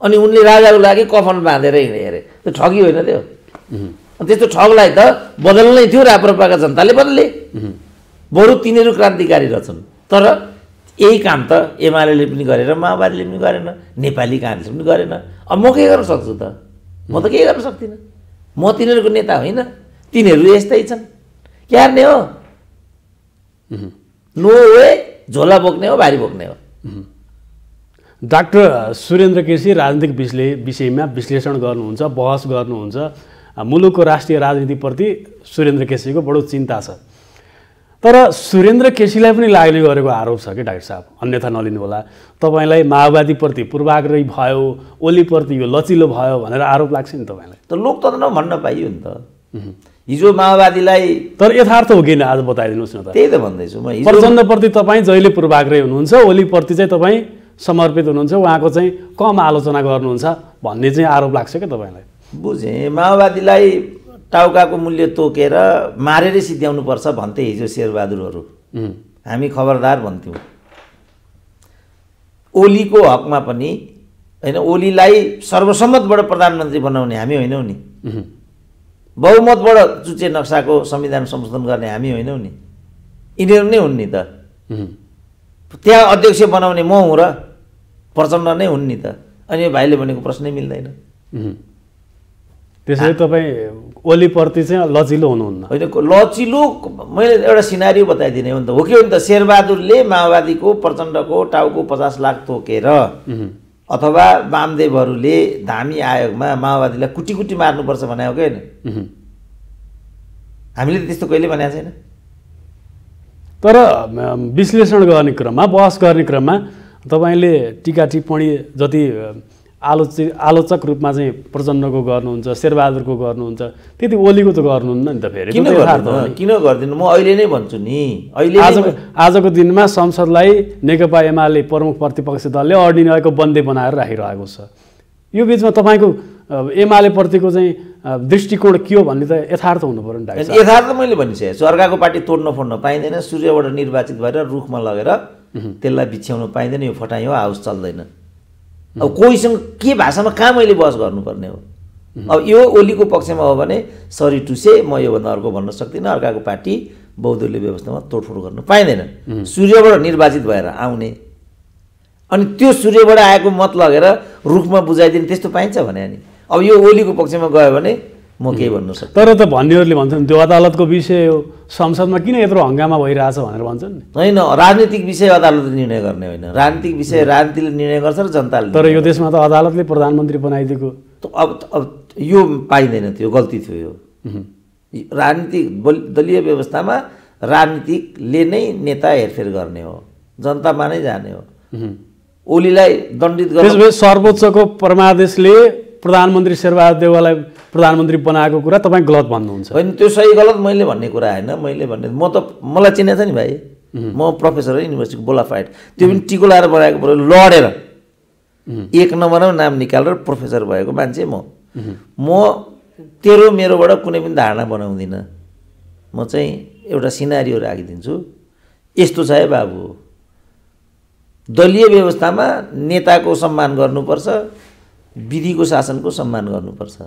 अनि उनले राजाको लागि कफन बाँधेर हिँडे अरे। त्यो ठगी होइन त्यो? त्यस्तो ठगलाई त बदल्नै थियो, राप्रपाका जनताले बदले। बरु तिनीहरू क्रान्तिकारी रहेछन्। तर यही काम त एमाले पनि गरेन, माओवादीले पनि गरेन, नेपाली काङ्ग्रेसले पनि गरेन। अब म के गर्न सक्छु त? म त केही गर्न सक्दिनँ। म तिनीहरूको नेता होइन, तिनीहरू यस्तै छन्। क्यार्ने हो? नो वे, झोला बोक्ने हो, भारी बोक्ने हो। डाक्टर सुरेन्द्र केसी राजनीतिक विषयमा विश्लेषण गर्नुहुन्छ, बहस गर्नुहुन्छ। मुलुकको राष्ट्रिय राजनीतिप्रति सुरेन्द्र केसीको बडो चिन्ता छ। तर सुरेन्द्र केसीलाई पनि लाग्ने गरेको आरोप छ कि डाक्टर साहब, अन्यथा नलिनु होला, तपाईँलाई माओवादीप्रति पूर्वाग्रही भयो, ओलीप्रति यो लचिलो भयो भनेर आरोप लाग्छ नि तपाईँलाई? त लोकतन्त्रमा भन्न पाइयो नि त। हिजो माओवादीलाई तर यथार्थ हो किन आज बताइदिनुहोस् न त। त्यही त भन्दैछु म। प्रचण्डप्रति तपाईँ जहिले पूर्वाग्रही हुनुहुन्छ, ओलीप्रति चाहिँ तपाईँ समर्पित हुनुहुन्छ, उहाँको चाहिँ कम आलोचना गर्नुहुन्छ भन्ने चाहिँ आरोप लाग्छ क्या तपाईँलाई? बुझेँ। माओवादीलाई टाउकाको मूल्य तोकेर मारेरै सिद्ध्याउनुपर्छ भन्थे हिजो शेरबहादुरहरू। हामी खबरदार भन्थ्यौँ। ओलीको हकमा पनि होइन, ओलीलाई सर्वसम्मतबाट प्रधानमन्त्री बनाउने हामी होइनौँ नि, बहुमतबाट चुचे नक्साको संविधान संशोधन गर्ने हामी होइनौँ नि, यिनीहरू नै हुन् नि त। त्यहाँ अध्यक्ष बनाउने म हुँ र प्रचण्ड नै हुन् नि त। अनि यो भाइले भनेको प्रश्नै मिल्दैन। त्यसैले तपाईँ ओलीप्रति चाहिँ लचिलो हुनुहुन्न? होइन, लचिलो मैले एउटा सिनारियो बताइदिने हो नि त। हो कि हो नि त? शेरबहादुरले माओवादीको प्रचण्डको टाउको 50 लाख तोकेर अथवा वामदेवहरूले धामी आयोगमा माओवादीलाई कुटी कुटी मार्नुपर्छ भने हो कि होइन? हामीले त्यस्तो कहिले भनेको छैन। तर विश्लेषण गर्ने क्रममा, बहस गर्ने क्रममा तपाईँले टिका टिप्पणी जति आलोचक रूपमा चाहिँ प्रचण्डको गर्नुहुन्छ, शेरबहादुरको गर्नुहुन्छ, त्यति ओलीको त गर्नुहुन्न नि त। फेरि किन गर्दिनु? म अहिले नै भन्छु नि। अहिले आजको दिनमा संसदलाई नेकपा एमाले प्रमुख प्रतिपक्षी दलले अर्डिनरीको बन्दी बनाएर राखिरहेको छ। यो बिचमा तपाईँको एमाले प्रतिको चाहिँ दृष्टिकोण के हो भन्ने त यथार्थ हुनु पर्यो नि डाक्टर साहब। यथार्थ मैले भनिसकेको छु। अर्काको पार्टी तोड्न फोड्न पाइँदैन। सूर्यबाट निर्वाचित भएर रुखमा लगेर त्यसलाई बिछ्याउन पाइँदैन। यो फटाइ हो, हाउस चल्दैन। अब कोहीसँग के भाषामा कहाँ मैले बहस गर्नुपर्ने हो? अब यो ओलीको पक्षमा हो भने सरी टु से, म योभन्दा अर्को भन्न सक्दिनँ। अर्काको पार्टी बहुदलीय व्यवस्थामा तोडफोड गर्नु पाइँदैन। सूर्यबाट निर्वाचित भएर आउने अनि त्यो सूर्यबाट आएको मत लगेर रुखमा बुझाइदिने त्यस्तो पाइन्छ भने नि? अब यो ओलीको पक्षमा गयो भने म केही भन्नु सक्छु। तर त भन्नेहरूले भन्छन् त्यो अदालतको विषय हो, संसदमा किन यत्रो हङ्गामा भइरहेछ भनेर भन्छन् नि। होइन, राजनीतिक विषय अदालतले निर्णय गर्ने होइन। राजनीतिक विषय राजनीतिले निर्णय गर्छ र जनताले। तर यो देशमा त अदालतले प्रधानमन्त्री बनाइदिएको। अब यो पाइँदैन, त्यो गल्ती थियो। यो राजनीतिक दलीय व्यवस्थामा राजनीतिकले नै नेता हेरफेर गर्ने हो, जनतामा नै जाने हो। ओलीलाई दण्डित गर्ने सर्वोच्चको परमादेशले प्रधानमन्त्री शेरबहादुर देउवालाई प्रधानमन्त्री बनाएको कुरा तपाईँ गलत भन्नुहुन्छ? होइन, त्यो सही गलत मैले भन्ने कुरा होइन। मैले भन्ने मलाई चिने छ नि भाइ, म प्रोफेसर हो युनिभर्सिटीको बोलाफाइड। त्यो पनि टिको लाएर बनाएको पऱ्यो, लडेर 1 नम्बरमा नाम निकालेर प्रोफेसर भएको मान्छे म तेरो मेरोबाट कुनै पनि धारणा बनाउँदिनँ। म चाहिँ एउटा सिनारियो राखिदिन्छु। यस्तो छ है बाबु, दलीय व्यवस्थामा नेताको सम्मान गर्नुपर्छ, विधिको शासनको सम्मान गर्नुपर्छ।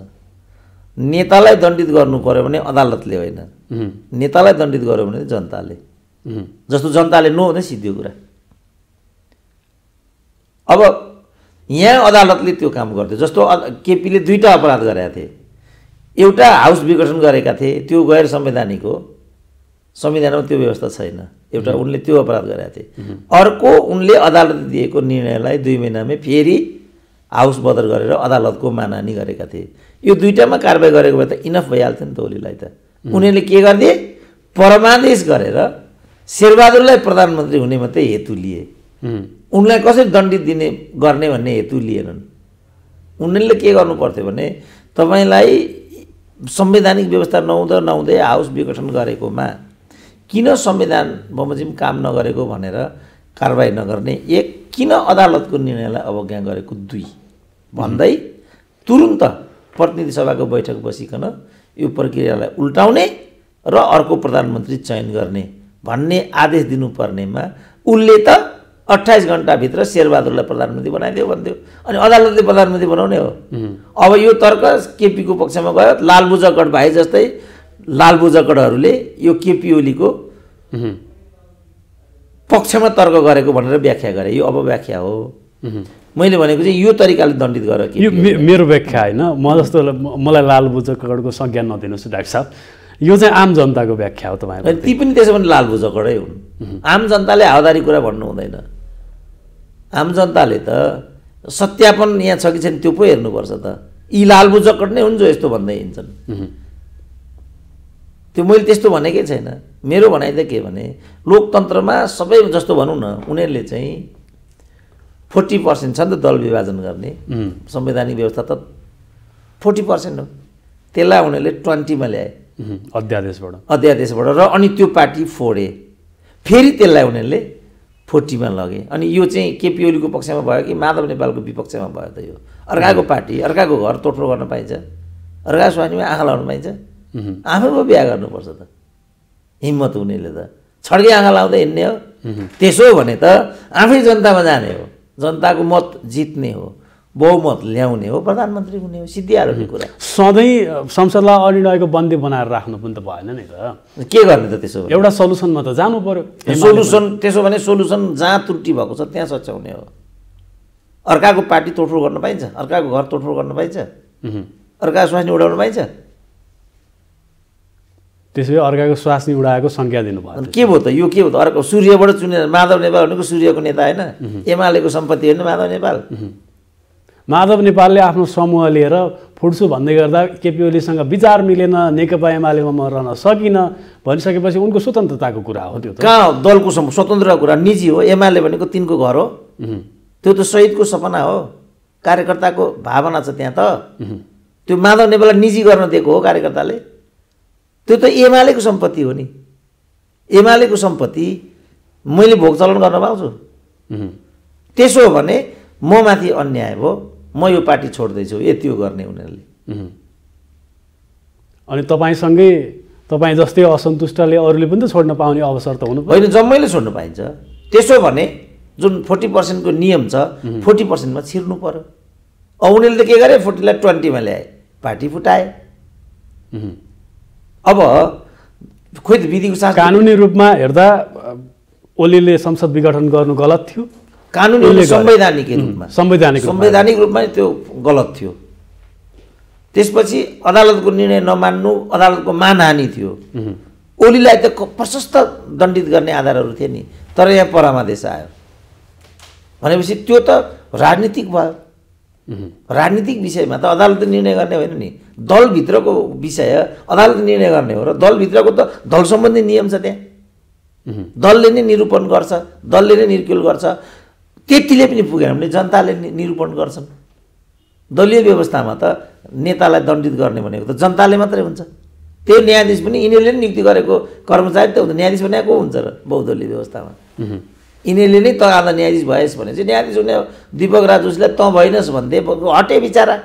नेतालाई दण्डित गर्नु पर्यो भने अदालतले होइन, नेतालाई दण्डित गर्यो भने जनताले। जस्तो जनताले नो भने सिद्धो कुरा। अब यहाँ अदालतले त्यो काम गर्थ्यो। जस्तो केपीले 2टा अपराध गरेका थिए। एउटा हाउस विघटन गरेका थिए, त्यो गैर संवैधानिक हो, संविधानमा त्यो व्यवस्था छैन। एउटा उनले त्यो अपराध गरेका थिए। अर्को उनले अदालतले दिएको निर्णयलाई 2 महिनामै फेरि हाउस बदर गरेर अदालतको मानहानि गरेका थिए। यो 2टामा कारबाही गरेको भए त इनफ भइहाल्थ्यो नि त ओलीलाई त। उनीहरूले के गरिदिए? परमादेश गरेर शेरबहादुरलाई प्रधानमन्त्री हुने मात्रै हेतु लिए। उनलाई कसरी दण्डित दिने गर्ने भन्ने हेतु लिएनन्। उनीहरूले के गर्नु पर्थ्यो भने तपाईँलाई संवैधानिक व्यवस्था नहुँदै हाउस विघटन गरेकोमा किन संविधान बमोजिम काम नगरेको भनेर कारबाही नगर्ने, एक किन अदालतको निर्णयलाई अवज्ञा गरेको, दुई भन्दै तुरुन्त प्रतिनिधि सभाको बैठक बसिकन यो प्रक्रियालाई उल्टाउने र अर्को प्रधानमन्त्री चयन गर्ने भन्ने आदेश दिनुपर्नेमा उसले त 28 घण्टाभित्र शेरबहादुरलाई प्रधानमन्त्री बनाइदियो भन्थ्यो। अनि अदालतले प्रधानमन्त्री बनाउने हो। अब यो तर्क केपीको पक्षमा गयो। लालबुजकड भाइ जस्तै लालबुजकडहरूले यो केपी ओलीको पक्षमा तर्क गरेको भनेर व्याख्या गरे। यो अपव्याख्या हो। मैले भनेको चाहिँ यो तरिकाले दण्डित गर कि यो मेरो व्याख्या होइन। म जस्तो मलाई लालबुजकडको संज्ञा नदिनुहोस् डाक्टर साहब, यो चाहिँ आम जनताको व्याख्या हो। तपाईहरु ती पनि त्यसो भने लालबुजकडै हुन्। आम जनताले हावादारी कुरा भन्नु हुँदैन। आम जनताले त सत्यापन यहाँ छ कि छैन त्यो पो हेर्नुपर्छ त। यी लालबुजकड नै हुन् जो यस्तो भन्दै हिँड्छन्। त्यो मैले त्यस्तो भनेकै छैन। मेरो भनाइ त के भने लोकतन्त्रमा सबै जस्तो भनौँ न, उनीहरूले चाहिँ 40% छ नि त दल विभाजन गर्ने। संवैधानिक व्यवस्था त 40% हो। त्यसलाई उनीहरूले 20 मा ल्याए अध्यादेशबाट र अनि त्यो पार्टी फोडे। फेरि त्यसलाई उनीहरूले 40 मा लगे। अनि यो चाहिँ केपी ओलीको पक्षमा भयो कि माधव नेपालको विपक्षमा भयो त? यो अर्काको पार्टी, अर्काको घर तोडफोड गर्न पाइन्छ? अर्काको स्वानीमा आँखा लाउन पाइन्छ? आफैमा बिहा गर्नुपर्छ त हिम्मत हुनेले त। छड्के आँखा लाउँदै हिँड्ने हो। त्यसो हो भने त आफै जनतामा जाने हो, जनताको मत जित्ने हो, बहुमत ल्याउने हो, प्रधानमन्त्री हुने हो। सिद्धिहाल्यो त्यो कुरा। सधैँ संसदलाई अनिर्णयको बन्दी बनाएर राख्नु पनि त भएन नि त। के गर्ने त त्यसो? एउटा सल्युसनमा त जानु पर्यो। सोलुसन त्यसो भने सोलुसन जहाँ त्रुटि भएको छ त्यहाँ सच्याउने हो। अर्काको पार्टी तोडफोड गर्न पाइन्छ? अर्काको घर तोडफोड गर्न पाइन्छ? अर्काको स्वास्नी उडाउन पाइन्छ? त्यसै अर्काको स्वास्नी उडाएको संज्ञा दिनुभयो। के भयो त? यो के भयो त? अर्को सूर्यबाट चुनेर माधव नेपाल भनेको सूर्यको नेता होइन? एमालेको सम्पत्ति होइन माधव नेपाल? माधव नेपालले आफ्नो समूह लिएर फुट्छु भन्दै गर्दा केपी ओलीसँग विचार मिलेन, नेकपा एमालेमा म रहन सकिनँ भनिसकेपछि उनको स्वतन्त्रताको कुरा हो। त्यो त कहाँ दलको स्वतन्त्रताको कुरा? निजी हो। एमाले भनेको तिनको घर हो। त्यो त शहीदको सपना हो, कार्यकर्ताको भावना छ त्यहाँ त। त्यो माधव नेपाललाई निजी गर्न दिएको हो कार्यकर्ताले? त्यो त एमालेको सम्पत्ति हो नि। एमालेको सम्पत्ति मैले भोग चलन गर्न पाउँछु? त्यसो हो भने म माथि अन्याय भयो, म यो पार्टी छोड्दैछु, यति हो गर्ने उनीहरूले। अनि तपाईँसँगै तपाईँ जस्तै असन्तुष्टले अरूले पनि त छोड्न पाउने अवसर त हुनु होइन, जम्मैले छोड्नु पाइन्छ। त्यसो भने जुन 40% को नियम छ 40% मा छिर्नु पर्यो। अब उनीहरूले त के गरे? 40 लाई 20 मा ल्याए, पार्टी फुटाए। अब खोइ विधिको शासन कानुनी रूपमा हेर्दा ओलीले संसद विघटन गर्नु गलत थियो। कानुनी संवैधानिक रूपमा संवैधानिक रूपमा त्यो गलत थियो। त्यसपछि अदालतको निर्णय नमान्नु अदालतको मानहानि थियो। ओलीलाई त प्रशस्त दण्डित गर्ने आधारहरू थिए नि, तर यहाँ परमादेश आयो भनेपछि त्यो त राजनीतिक भयो। राजनीतिक विषयमा त अदालतले निर्णय गर्ने होइन नि, दलभित्रको विषय अदालतले निर्णय गर्ने हो। र दलभित्रको त दल सम्बन्धी नियम छ त्यहाँ। दलले नै निरूपण गर्छ, दलले नै निर्कुल गर्छ। त्यतिले पनि पुगेन भने जनताले निरूपण गर्छन्। दलीय व्यवस्थामा त नेतालाई दण्डित गर्ने भनेको त जनताले मात्रै हुन्छ। त्यो न्यायाधीश पनि यिनीहरूले नै नियुक्ति गरेको कर्मचारी त हुन्छ। न्यायाधीश भनेको हुन्छ र बहुदलीय व्यवस्थामा? यिनीहरूले नै त आधा न्यायाधीश भएस् भने चाहिँ न्यायाधीश हुने दीपक राजुसलाई त भइनस् भन्थे, हटे बिचारा।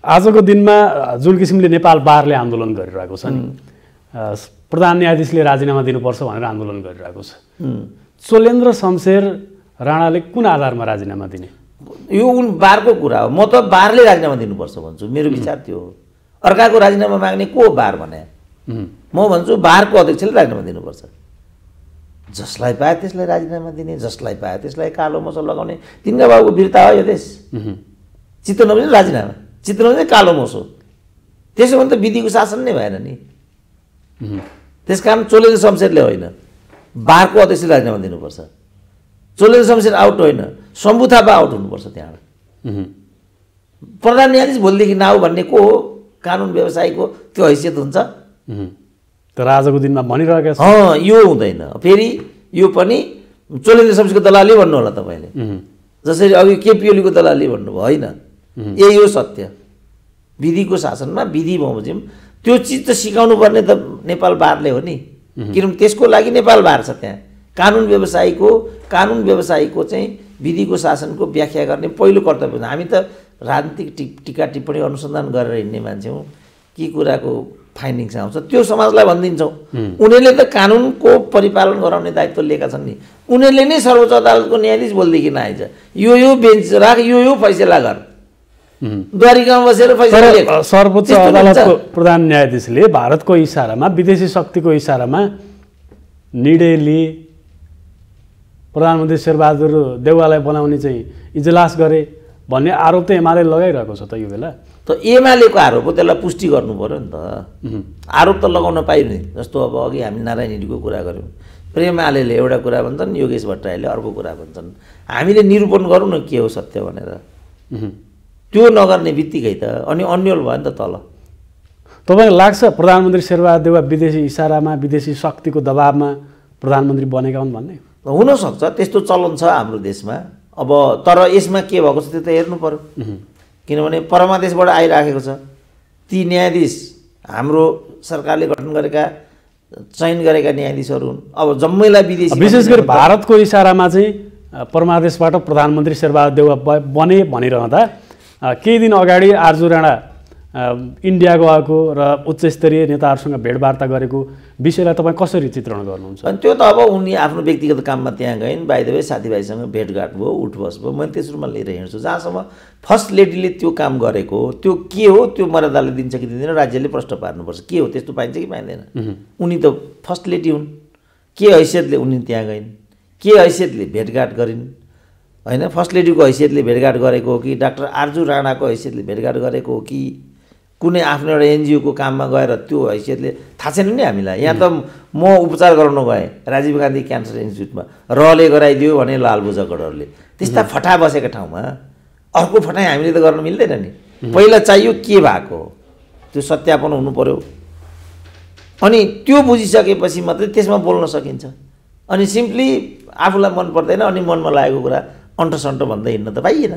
आजको दिनमा जुन किसिमले नेपाल बारले आन्दोलन गरिरहेको छ नि, प्रधान न्यायाधीशले राजीनामा दिनुपर्छ भनेर आन्दोलन गरिरहेको छ। चोलेन्द्र शमशेर राणाले कुन आधारमा राजीनामा दिने? यो उन बारको कुरा हो। म त बारले राजीनामा दिनुपर्छ भन्छु। मेरो विचार त्यो हो। अर्काको राजीनामा माग्ने को बार भने? म भन्छु बारको अध्यक्षले राजीनामा दिनुपर्छ। जसलाई पाए त्यसलाई राजीनामा दिने, जसलाई पाए त्यसलाई कालो मोसो लगाउने। तिनका बाबुको वीरता हो यो देश। चित्त नबुझ्ने राजीनामा, चित्त नबुझ्ने कालो मोसो। त्यसो भने त विधिको शासन नै भएन नि। त्यसकारण चोलेन्द्र शमशेरले होइन, बारको अध्यक्षले राजीनामा दिनुपर्छ। चोलेन्द्र शमशेर आउट होइन, शम्भु थापा आउट हुनुपर्छ त्यहाँबाट। प्रधान न्यायाधीश भोलिदेखि नआऊ भन्ने को हो? कानुन व्यवसायीको त्यो हैसियत हुन्छ? तर आजको दिनमा भनिरहेका छन् यो हुँदैन। फेरि यो पनि चोलेन्द्र शमशेरको दलाली भन्नु होला तपाईँले, जसरी अघि केपी ओलीको दलाली भन्नुभयो, होइन, यही हो सत्य। विधिको शासनमा विधि बमोजिम त्यो चिज त सिकाउनु पर्ने त नेपाल बारले हो नि, किनभने त्यसको लागि नेपाल बार छ। त्यहाँ कानुन व्यवसायीको चाहिँ विधिको शासनको व्याख्या गर्ने पहिलो कर्तव्य हुन्छ। हामी त राजनीतिक टिका टिप्पणी अनुसन्धान गरेर हिँड्ने मान्छे हौँ, के कुराको फाइन्डिङ्स आउँछ त्यो समाजलाई भनिदिन्छौँ। उनीहरूले त कानुनको परिपालन गराउने दायित्व लिएका छन् नि, उनीहरूले नै सर्वोच्च अदालतको न्यायाधीश बोल्देखि आइन्छ, यो बेन्च राख, यो फैसला गर, द्वारिकामा बसेर फैसला लिएको। सर्वोच्च अदालतको प्रधान न्यायाधीशले भारतको इसारामा, विदेशी शक्तिको इसारामा निर्णय लिए, प्रधानमन्त्री शेरबहादुर देउवालाई बनाउने चाहिँ इजलास गरे भन्ने आरोप त एमाले लगाइरहेको छ त यो बेला। त एमालेको आरोप हो, त्यसलाई पुष्टि गर्नु पऱ्यो नि त। आरोप त लगाउन पाइने। जस्तो अब अघि हामी नारायण हिडीको कुरा गऱ्यौँ, प्रेम आलेले एउटा कुरा भन्छन्, योगेश भट्टराईले अर्को कुरा भन्छन्। हामीले निरूपण गरौँ न के हो सत्य भनेर, त्यो नगर्ने बित्तिकै त अनि अन्यल भयो नि त तल। तपाईँलाई लाग्छ प्रधानमन्त्री शेरबहादुर देउवा विदेशी इसारामा, विदेशी शक्तिको दबावमा प्रधानमन्त्री बनेका हुन् भन्ने? हुनसक्छ, त्यस्तो चलन छ हाम्रो देशमा। अब तर यसमा के भएको छ त्यो त हेर्नु पर्यो, किनभने परमादेशबाट आइराखेको छ। ती न्यायाधीश हाम्रो सरकारले गठन गरेका, चयन गरेका न्यायाधीशहरू हुन्। अब जम्मैलाई विदेशी, विशेष गरी भारतको इसारामा चाहिँ परमादेशबाट प्रधानमन्त्री शेरबहादुर देउवा बने भनिरहँदा केही दिन अगाडि आर्जु राणा इन्डिया गएको र उच्च स्तरीय नेताहरूसँग भेटवार्ता गरेको विषयलाई तपाईँ कसरी चित्रण गर्नुहुन्छ? अनि त्यो त अब उनी आफ्नो व्यक्तिगत काममा त्यहाँ गइन्, बाइ द वे साथीभाइसँग भेटघाट भयो, उठबस भयो, मैले त्यसमा लिएर हिँड्छु। जहाँसम्म फर्स्ट लेडीले त्यो काम गरेको त्यो के हो, त्यो मर्यादाले दिन्छ कि दिँदैन, राज्यले प्रश्न पार्नुपर्छ। के हो त्यस्तो पाइन्छ कि पाइँदैन? उनी त फर्स्ट लेडी हुन्, के हैसियतले उनी त्यहाँ गइन्, के हैसियतले भेटघाट गरिन्, होइन? फर्स्ट लेडीको हैसियतले भेटघाट गरेको हो कि डाक्टर आर्जु राणाको हैसियतले भेटघाट गरेको हो कि कुनै आफ्नो एउटा एनजिओको काममा गएर त्यो हैसियतले, थाहा छैन नि हामीलाई। यहाँ त म उपचार गराउन गएँ राजीव गान्धी क्यान्सर इन्स्टिट्युटमा, रहले गराइदियो भने लालबुजा गढहरूले। त्यस्ता फटा बसेका ठाउँमा अर्को फटाइ हामीले त गर्न मिल्दैन नि। पहिला चाहियो के भएको हो, त्यो सत्यापन हुनु पर्यो। अनि त्यो बुझिसकेपछि मात्रै त्यसमा बोल्न सकिन्छ। अनि सिम्पली आफूलाई मन पर्दैन अनि मनमा लागेको कुरा अन्टसन्ट भन्दै हिँड्न त पाइएन।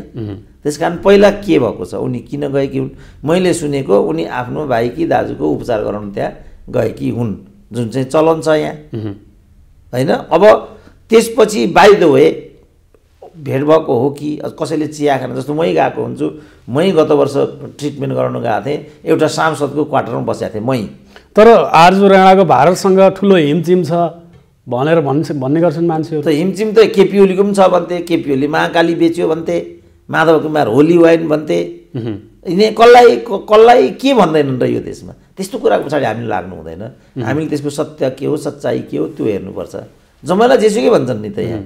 त्यस कारण पहिला के भएको छ, उनी किन गएकी हुन्? मैले सुनेको उनी आफ्नो भाइ कि दाजुको उपचार गराउन त्यहाँ गएकी हुन्, जुन चाहिँ चलन छ यहाँ, होइन? अब त्यसपछि बाइ द वे भेट भएको हो कि कसैले चिया खान, जस्तो मै गएको हुन्छु, मै गत वर्ष ट्रिटमेन्ट गराउन गएको थिएँ, एउटा सांसदको क्वार्टरमा बसेको थिएँ मै। तर आर्जु राणाको भारतसँग ठुलो हिमचिम छ भनेर भन्ने गर्छन् मान्छेहरू। त हिमचिम त केपी ओलीको पनि छ भन्थे, केपी ओली महाकाली बेच्यो भन्थे, माधव कुमार होली वाइन भन्थे। यिनी कसलाई के भन्दैनन् र यो देशमा? त्यस्तो कुराको पछाडि हामीले लाग्नु हुँदैन। हामीले त्यसको सत्य के हो, सच्चाइ के हो त्यो हेर्नुपर्छ। जम्मैलाई जेसुकै भन्छन् नि त यहाँ।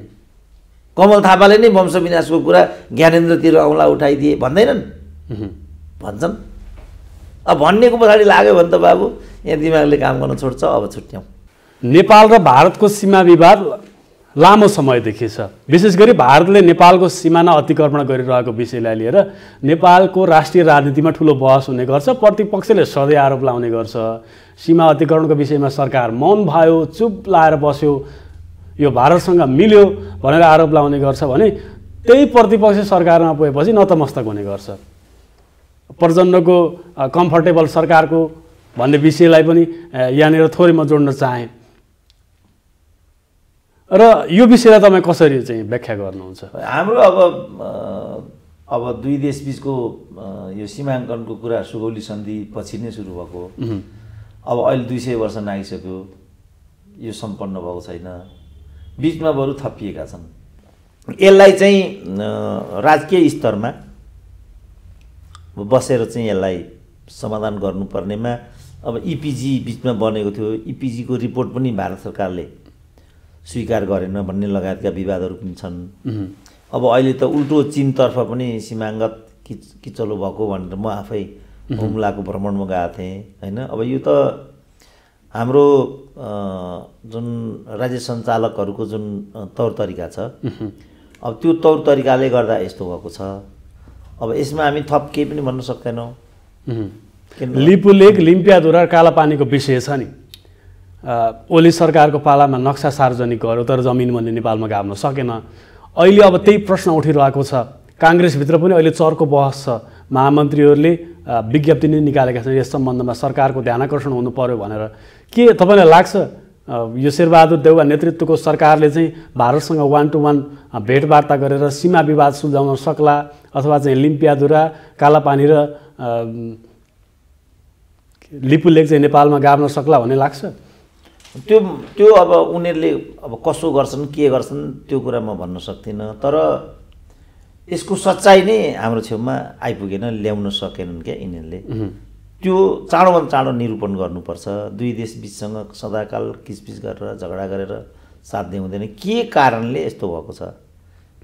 कमल थापाले नै वंश विनाशको कुरा ज्ञानेन्द्रतिर औँला उठाइदिए भन्दैनन्, भन्छन्। अब भन्नेको पछाडि लाग्यो भने त बाबु यहाँ दिमागले काम गर्न छोड्छ। अब छुट्याउँ। नेपाल र भारतको सीमा विवाद लामो समयदेखि छ। विशेष गरी भारतले नेपालको सिमाना अतिक्रमण गरिरहेको विषयलाई लिएर नेपालको राष्ट्रिय राजनीतिमा ठुलो बहस हुने गर्छ। प्रतिपक्षले सधैँ आरोप लाउने गर्छ, सीमा अतिक्रमणको विषयमा सरकार मौन भयो, चुप लाएर बस्यो, यो भारतसँग मिल्यो भनेर आरोप लाउने गर्छ भने त्यही प्रतिपक्ष सरकारमा पुगेपछि नतमस्तक हुने गर्छ। प्रचण्डको कम्फर्टेबल सरकारको भन्ने विषयलाई पनि यहाँनिर थोरै म जोड्न चाहेँ र यो विषयलाई तपाईँ कसरी चाहिँ व्याख्या गर्नुहुन्छ? हाम्रो अब दुई देशबिचको यो सीमाङ्कनको कुरा सुगौली सन्धि पछि नै सुरु भएको। अब अहिले 200 वर्ष नागिसक्यो, यो सम्पन्न भएको छैन, बिचमा बरु थपिएका छन्। यसलाई चाहिँ राजकीय स्तरमा बसेर चाहिँ यसलाई समाधान गर्नुपर्नेमा अब इपिजी बिचमा बनेको थियो, इपिजीको रिपोर्ट पनि भारत सरकारले स्वीकार गरेन भन्ने लगायतका विवादहरू पनि छन्। अब अहिले त उल्टो चीनतर्फ पनि सीमाङ्गत किचलो भएको भनेर म आफै हुम्लाको भ्रमणमा गएको थिएँ, होइन? अब यो त हाम्रो जुन राज्य सञ्चालकहरूको जुन तौर तरिका छ, अब त्यो तौर तरिकाले गर्दा यस्तो भएको छ। अब यसमा हामी थप केही पनि भन्न सक्दैनौँ। लिपु लेक, लिम्पियाधुरा, कालापानीको विषय छ नि, ओली सरकारको पालामा नक्सा सार्वजनिक गर्यो तर जमिन भने नेपालमा गाभ्न सकेन। अहिले अब त्यही प्रश्न उठिरहेको छ। काङ्ग्रेसभित्र पनि अहिले चर्को बहस छ। महामन्त्रीहरूले विज्ञप्ति नै निकालेका छन् यस सम्बन्धमा सरकारको ध्यानाकर्षण हुनु पर्यो भनेर। के तपाईँलाई लाग्छ यो शेरबहादुर देउवा नेतृत्वको सरकारले चाहिँ भारतसँग 1-to-1 भेटवार्ता गरेर सीमा विवाद सुल्झाउन सक्ला अथवा चाहिँ लिम्पियाधुरा, कालापानी र लिपुलेक चाहिँ नेपालमा गाभ्न सक्ला भन्ने लाग्छ? त्यो अब उनीहरूले अब कसो गर्छन् के गर्छन् त्यो कुरा म भन्न सक्दिनँ, तर यसको सच्चाइ नै हाम्रो छेउमा आइपुगेन, ल्याउन सकेनन् क्या यिनीहरूले। त्यो चाँडोभन्दा चाँडो निरूपण गर्नुपर्छ। दुई देश बिचसँग सदाकाल किचपिच गरेर झगडा गरेर साध्य हुँदैन। के कारणले यस्तो भएको छ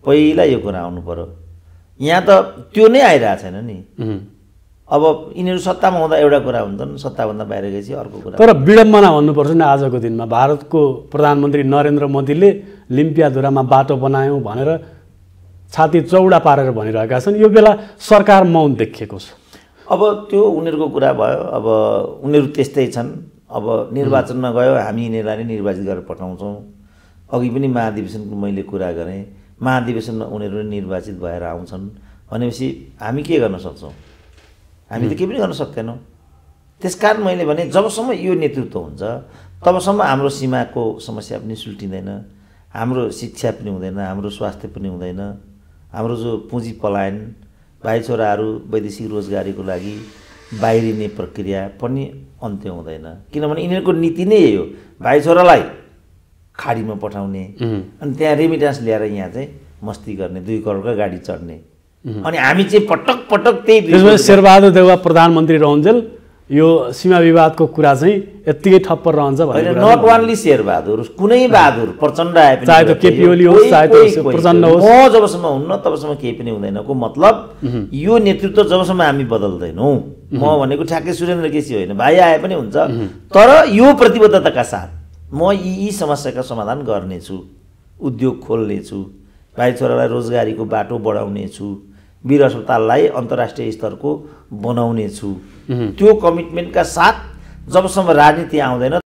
पहिला यो कुरा आउनु पर्यो। यहाँ त त्यो नै आइरहेको छैन नि। अब यिनीहरू सत्तामा हुँदा एउटा कुरा हुन्छन्, सत्ताभन्दा बाहिर गएपछि अर्को कुरा। तर विडम्बना भन्नुपर्छ नि आजको दिनमा भारतको प्रधानमन्त्री नरेन्द्र मोदीले लिम्पियाधुरामा बाटो बनायौँ भनेर छाती चौडा पारेर भनिरहेका छन्। यो बेला सरकार मौन देखिएको छ। अब त्यो उनीहरूको कुरा भयो। अब उनीहरू त्यस्तै छन्। अब निर्वाचनमा गयो हामी यिनीहरूलाई नै निर्वाचित गरेर पठाउँछौँ। अघि पनि महाधिवेशनको मैले कुरा गरेँ, महाधिवेशनमा उनीहरू निर्वाचित भएर आउँछन् भनेपछि हामी के गर्न सक्छौँ? हामी त केही पनि गर्न सक्दैनौँ। त्यसकारण मैले भने जबसम्म यो नेतृत्व हुन्छ तबसम्म हाम्रो सीमाको समस्या पनि सुल्टिँदैन, हाम्रो शिक्षा पनि हुँदैन, हाम्रो स्वास्थ्य पनि हुँदैन, हाम्रो जो पुँजी पलायन, भाइ छोराहरू वैदेशिक रोजगारीको लागि बाहिरिने प्रक्रिया पनि अन्त्य हुँदैन। किनभने यिनीहरूको नीति नै यही हो, भाइ छोरालाई खाडीमा पठाउने अनि त्यहाँ रेमिटान्स ल्याएर यहाँ चाहिँ मस्ती गर्ने, 2 करोडका गाडी चढ्ने। अनि हामी चाहिँ पटक पटक त्यही शेरबहादुर देउवा प्रधानमन्त्री रहन्जेल यो सीमा विवादको कुरा चाहिँ यत्तिकै ठप्पर रहन्छ भने नट ओन्ली शेरबहादुर, कुनै बहादुर प्रचण्ड आए पनि, चाहे त केपी ओली होस् चाहे त प्रचण्ड होस्, म जबसम्म हुन्न तबसम्म केही पनि हुँदैन को मतलब यो नेतृत्व जबसम्म हामी बदल्दैनौँ। म भनेको ठ्याक्कै सुरेन्द्र केसी होइन, भाइ आए पनि हुन्छ, तर यो प्रतिबद्धताका साथ म यी समस्याका समाधान गर्नेछु, उद्योग खोल्नेछु, भाइ छोरालाई रोजगारीको बाटो बढाउनेछु, वीर अस्पताललाई अन्तर्राष्ट्रिय स्तरको बनाउनेछु। त्यो कमिटमेन्टका साथ जबसम्म राजनीति आउँदैन